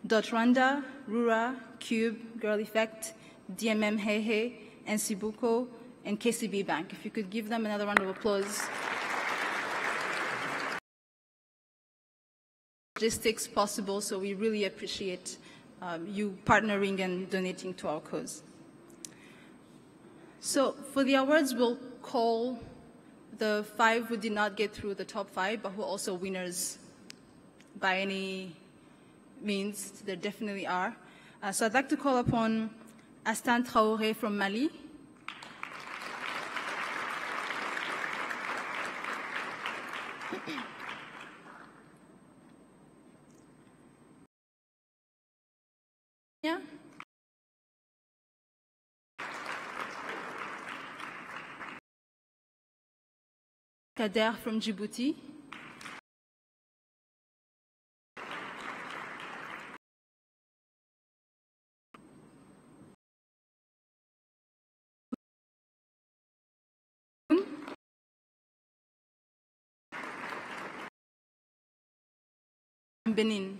Rwanda, Rura, Cube, Girl Effect, DMM Hehe, and Sibuko, and KCB Bank. If you could give them another round of applause. Logistics possible, so we really appreciate you partnering and donating to our cause. So for the awards, we'll call the 5 who did not get through the top 5, but who are also winners by any means. There definitely are. So I'd like to call upon Astan Traoré from Mali. Yeah. Kader from Djibouti. Benin.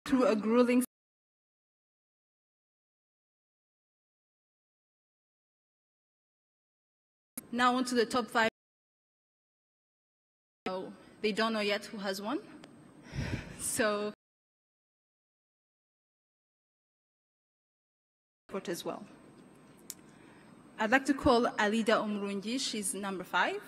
Through a grueling now on to the top 5. They don't know yet who has won. So as well. I'd like to call Alida Omurungi. She's number 5.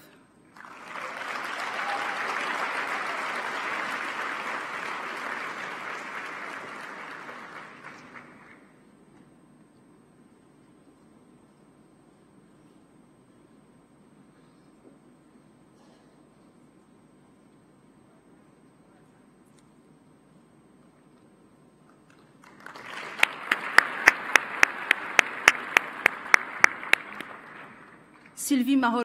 Sylvie Mahoro.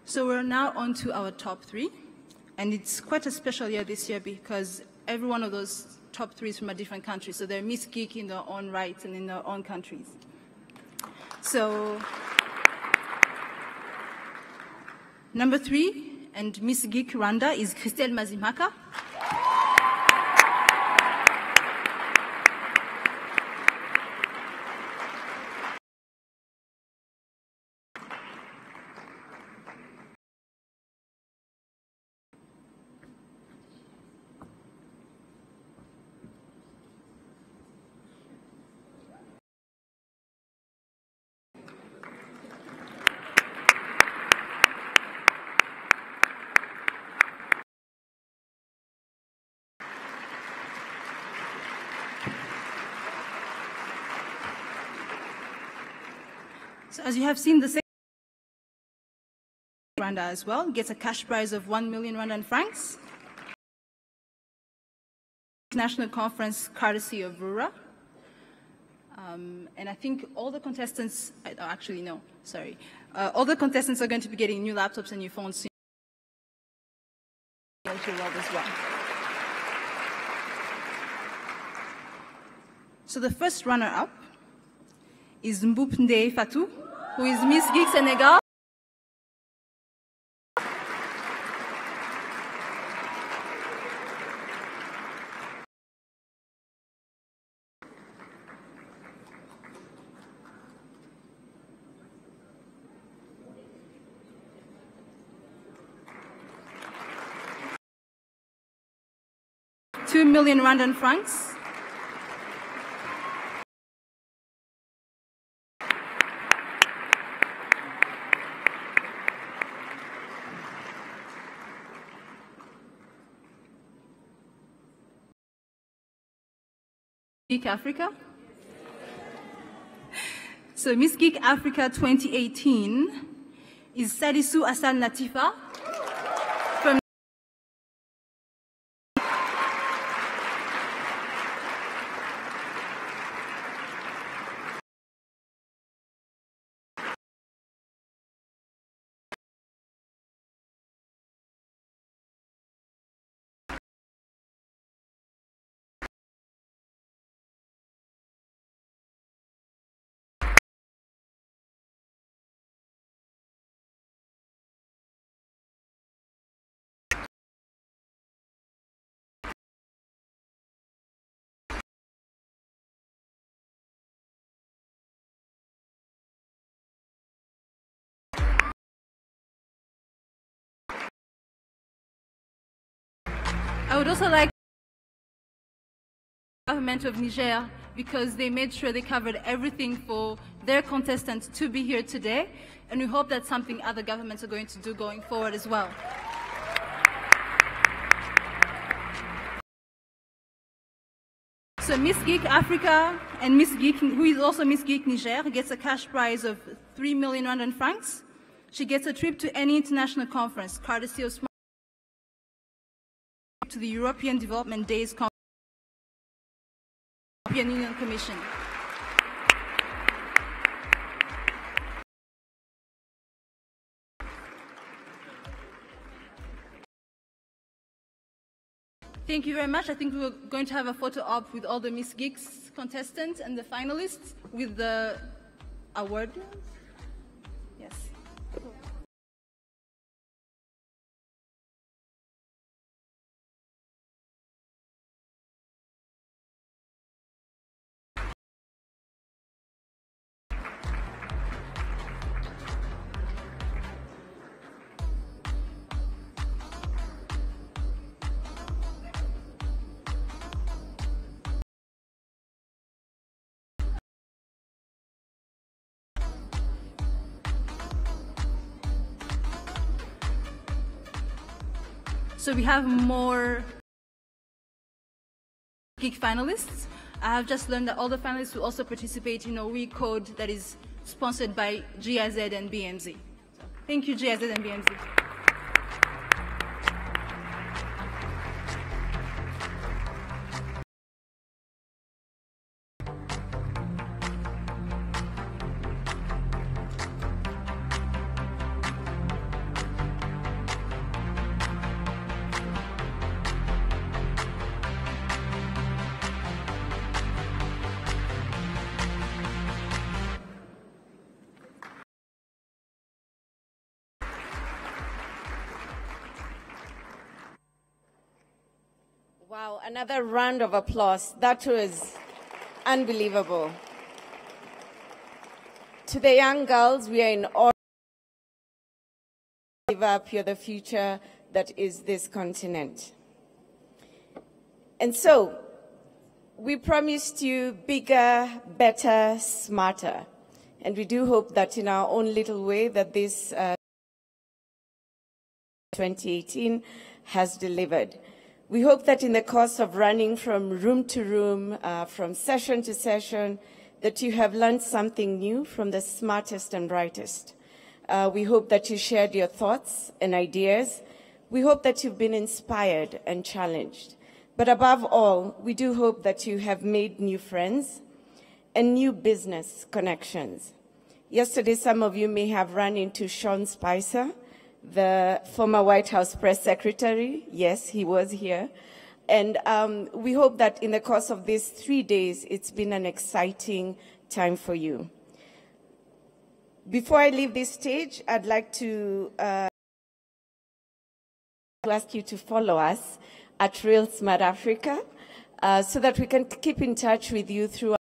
So we're now on to our top 3, and it's quite a special year this year because every one of those top 3 is from a different country, so they're Miss Geek in their own right and in their own countries. So number 3 and Miss Geek Rwanda is Christelle Mazimhaka. So as you have seen, the second Rwanda as well gets a cash prize of 1 million Rwandan francs. National conference courtesy of Rura. And I think all the contestants, actually no, sorry. All the contestants are going to be getting new laptops and new phones soon. As well. So the first runner-up is Mbupnde Fatou, who is Miss Geek Senegal. $2 million Rwandan francs. Geek Africa. So Miss Geek Africa 2018 is Sadisu Hassan Latifa from I would also like the government of Niger because they made sure they covered everything for their contestants to be here today, and we hope that's something other governments are going to do going forward as well. So Miss Geek Africa and Miss Geek, who is also Miss Geek Niger, gets a cash prize of 3 million rand and francs. She gets a trip to any international conference, courtesy of to the European Development Days European Union Commission. Thank you very much. I think we're going to have a photo op with all the Miss Geeks contestants and the finalists with the award. Yes. So we have more Geek finalists. I have just learned that all the finalists will also participate in a week code that is sponsored by GIZ and BMZ. So, thank you, GIZ and BMZ. Wow, another round of applause. That was unbelievable. To the young girls, we are in awe. Give up, you're the future that is this continent. And so, we promised you bigger, better, smarter. And we do hope that in our own little way that this 2018 has delivered. We hope that in the course of running from room to room, from session to session, that you have learned something new from the smartest and brightest. We hope that you shared your thoughts and ideas. We hope that you've been inspired and challenged. But above all, we do hope that you have made new friends and new business connections. Yesterday, some of you may have run into Sean Spicer, the former White House press secretary. Yes, he was here. And we hope that in the course of these 3 days, it's been an exciting time for you. Before I leave this stage, I'd like to ask you to follow us at Real Smart Africa so that we can keep in touch with you through our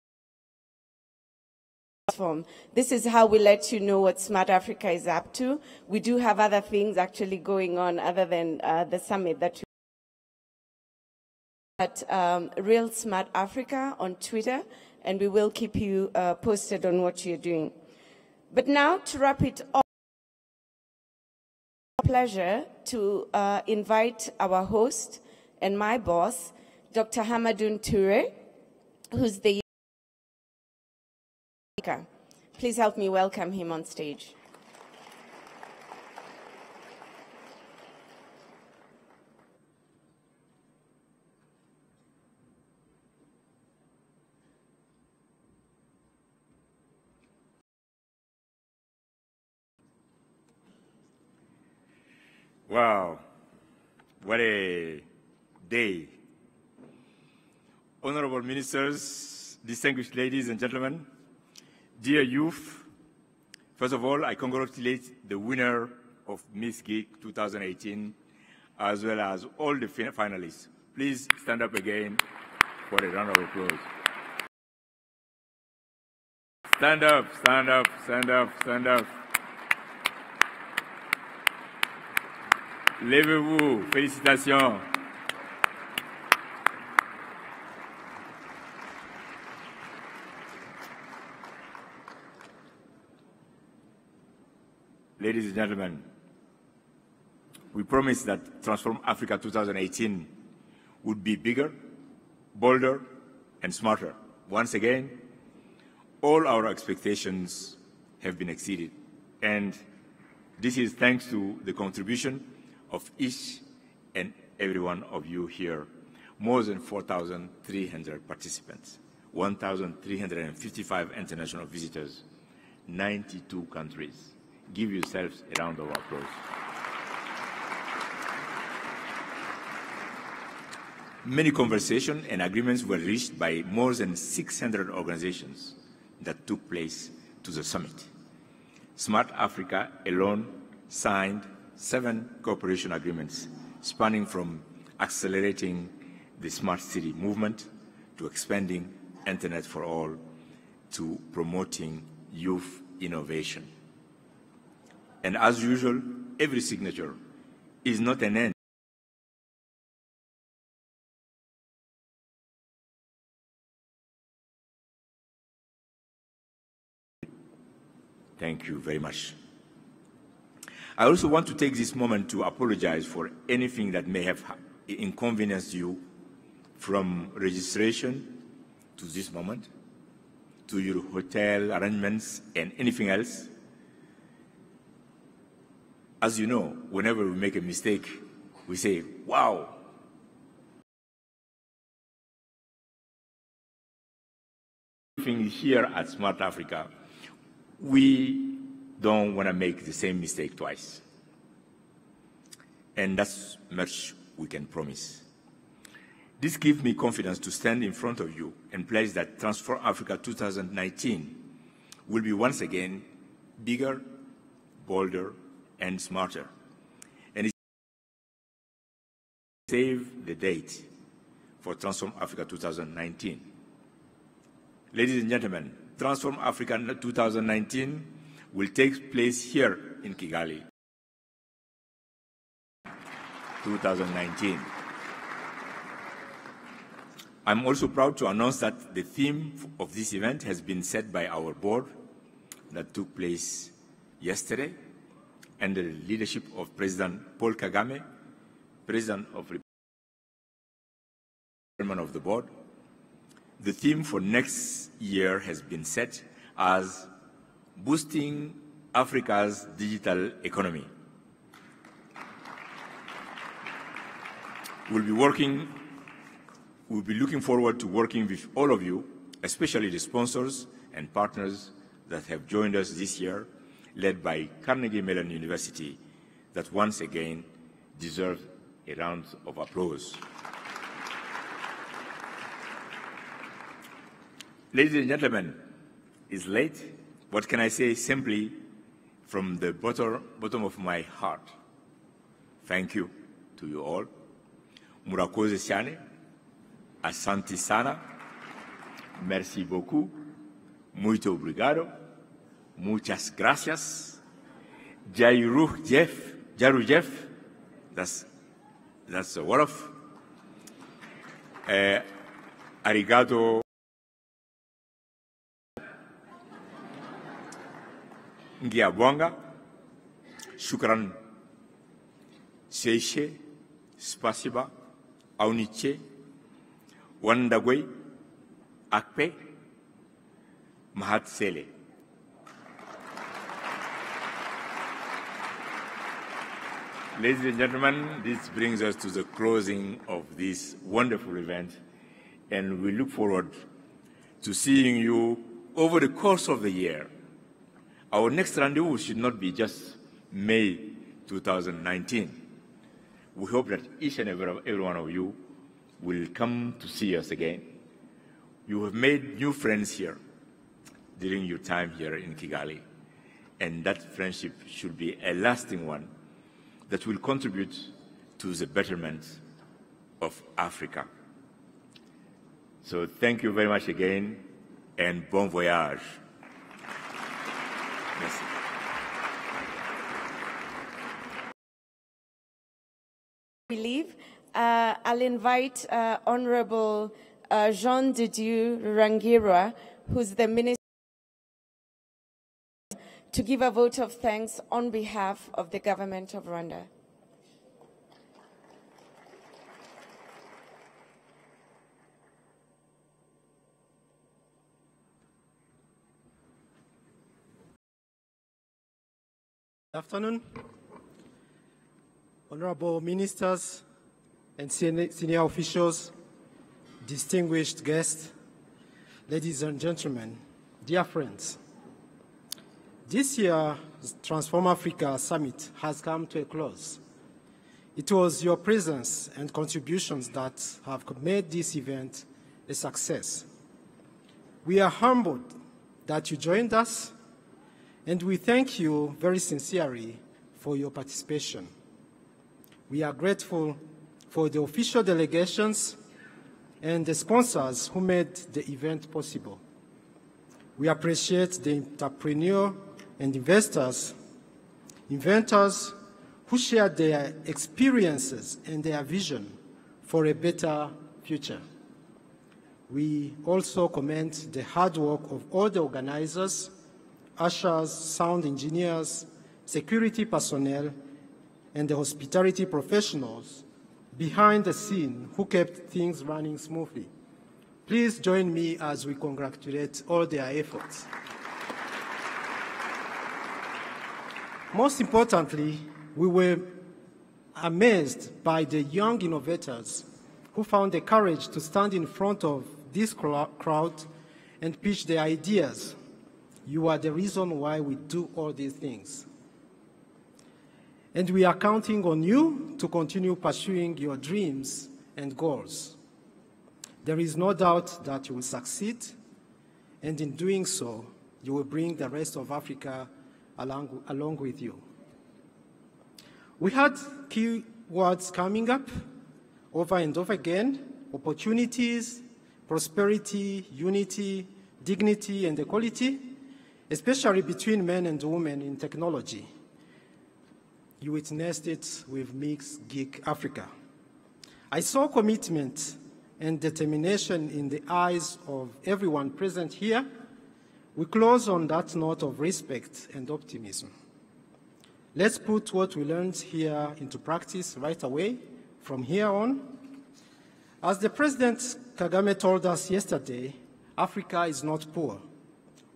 platform. This is how we let you know what Smart Africa is up to. We do have other things actually going on other than the summit that at Real Smart Africa on Twitter, and we will keep you posted on what you're doing. But now, to wrap it up, it's a pleasure to invite our host and my boss, Dr. Hamadoun Toure, who's the... Please help me welcome him on stage. Wow, what a day. Honorable ministers, distinguished ladies and gentlemen, dear youth, first of all, I congratulate the winner of Miss Geek 2018, as well as all the finalists. Please stand up again for a round of applause. Stand up, stand up, stand up, stand up. Levez-vous, félicitations. ladies and gentlemen, we promised that Transform Africa 2018 would be bigger, bolder, and smarter. Once again, all our expectations have been exceeded, and this is thanks to the contribution of each and every one of you here. More than 4,300 participants, 1,355 international visitors, 92 countries. Give yourselves a round of applause. Many conversations and agreements were reached by more than 600 organizations that took place to the summit. Smart Africa alone signed 7 cooperation agreements spanning from accelerating the smart city movement to expanding Internet for all to promoting youth innovation. And as usual, every signature is not an end. Thank you very much. I also want to take this moment to apologize for anything that may have inconvenienced you from registration to this moment, to your hotel arrangements and anything else. As you know, whenever we make a mistake, we say, wow. Here at Smart Africa, we don't want to make the same mistake twice. And that's much we can promise. This gives me confidence to stand in front of you and pledge that Transform Africa 2019 will be once again bigger, bolder, and smarter. And it's save the date for Transform Africa 2019. Ladies and gentlemen, Transform Africa 2019 will take place here in Kigali. 2019. I'm also proud to announce that the theme of this event has been set by our board that took place yesterday under the leadership of President Paul Kagame, President of the Chairman of the board. The theme for next year has been set as boosting Africa's digital economy. We'll be looking forward to working with all of you, especially the sponsors and partners that have joined us this year, led by Carnegie Mellon University, that once again deserve a round of applause. Ladies and gentlemen, it's late. What can I say simply from the bottom of my heart? Thank you to you all. Murakoze cyane, asante sana, merci beaucoup, muito obrigado, muchas gracias, Jaru Jeff, that's a Wolof, arigato, Ngiabwanga, shukran, seishe, spasiba, auniche, wandagwe, akpe, mahat sele. Ladies and gentlemen, this brings us to the closing of this wonderful event, and we look forward to seeing you over the course of the year. Our next rendezvous should not be just May 2019. We hope that each and every one of you will come to see us again. You have made new friends here during your time here in Kigali, and that friendship should be a lasting one that will contribute to the betterment of Africa. So thank you very much again, and bon voyage. Merci. I'll invite Honorable Jean de Dieu Rangirwa, who's the Minister, to give a vote of thanks on behalf of the government of Rwanda. Good afternoon, honorable ministers and senior officials, distinguished guests, ladies and gentlemen, dear friends. This year's Transform Africa Summit has come to a close. It was your presence and contributions that have made this event a success. We are humbled that you joined us, and we thank you very sincerely for your participation. We are grateful for the official delegations and the sponsors who made the event possible. We appreciate the entrepreneurs and inventors who shared their experiences and their vision for a better future. We also commend the hard work of all the organizers, ushers, sound engineers, security personnel, and the hospitality professionals behind the scene who kept things running smoothly. Please join me as we congratulate all their efforts. Most importantly, we were amazed by the young innovators who found the courage to stand in front of this crowd and pitch their ideas. You are the reason why we do all these things. And we are counting on you to continue pursuing your dreams and goals. There is no doubt that you will succeed, and in doing so, you will bring the rest of Africa along with you. We had key words coming up over and over again: opportunities, prosperity, unity, dignity, and equality, especially between men and women in technology. You witnessed it with Mixed Geek Africa. I saw commitment and determination in the eyes of everyone present here. We close on that note of respect and optimism. Let's put what we learned here into practice right away from here on. As the President Kagame told us yesterday, Africa is not poor,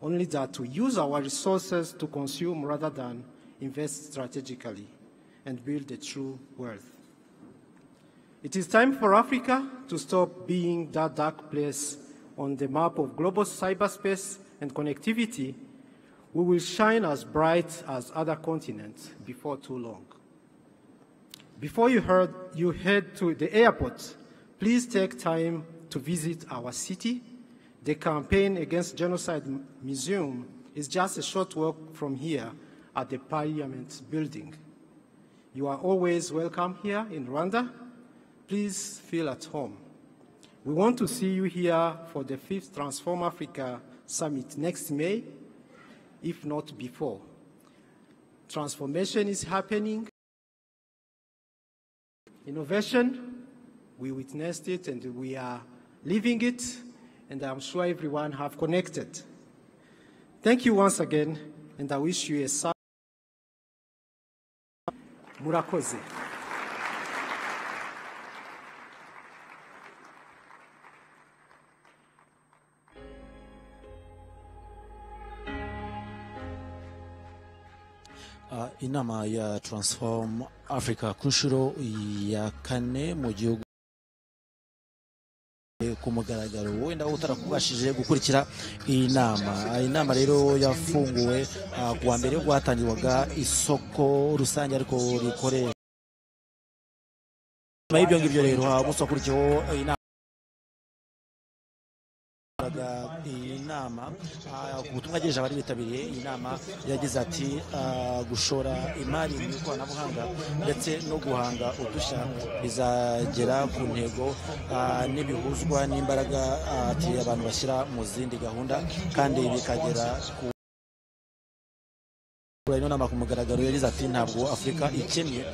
only that we use our resources to consume rather than invest strategically and build a true wealth. It is time for Africa to stop being that dark place on the map of global cyberspace and connectivity. We will shine as bright as other continents before too long. Before you head to the airport, please take time to visit our city. The Campaign Against Genocide Museum is just a short walk from here at the Parliament building. You are always welcome here in Rwanda. Please feel at home. We want to see you here for the 5th Transform Africa Summit next May, if not before. Transformation is happening. Innovation, we witnessed it and we are living it, and I'm sure everyone have connected. Thank you once again, and I wish you a safe Murakoze. Inama ya Transform Africa ku nshuro ya 4 mu gihugu ku mugaragaro. Wenda utarakubashije gukurikira iyi nama rero yafunguwe kuwa mbere gwatangirwaga isoko rusange ariko rikorera ibyo ngibyo rero umunsi wakurikiyeho inama ubutumwa agejeje abari bitabiriye inama yagize ati gushora imari mu ikoranabuhanga ndetse no guhanga udushya bizagera ku ntego n'ibihuzwa n'imbaraga ati abantu bashyira mu zindi gahunda kandi bikagera ku nama ku mugaragaro. Yagize ati ntabwo Afurika ikennye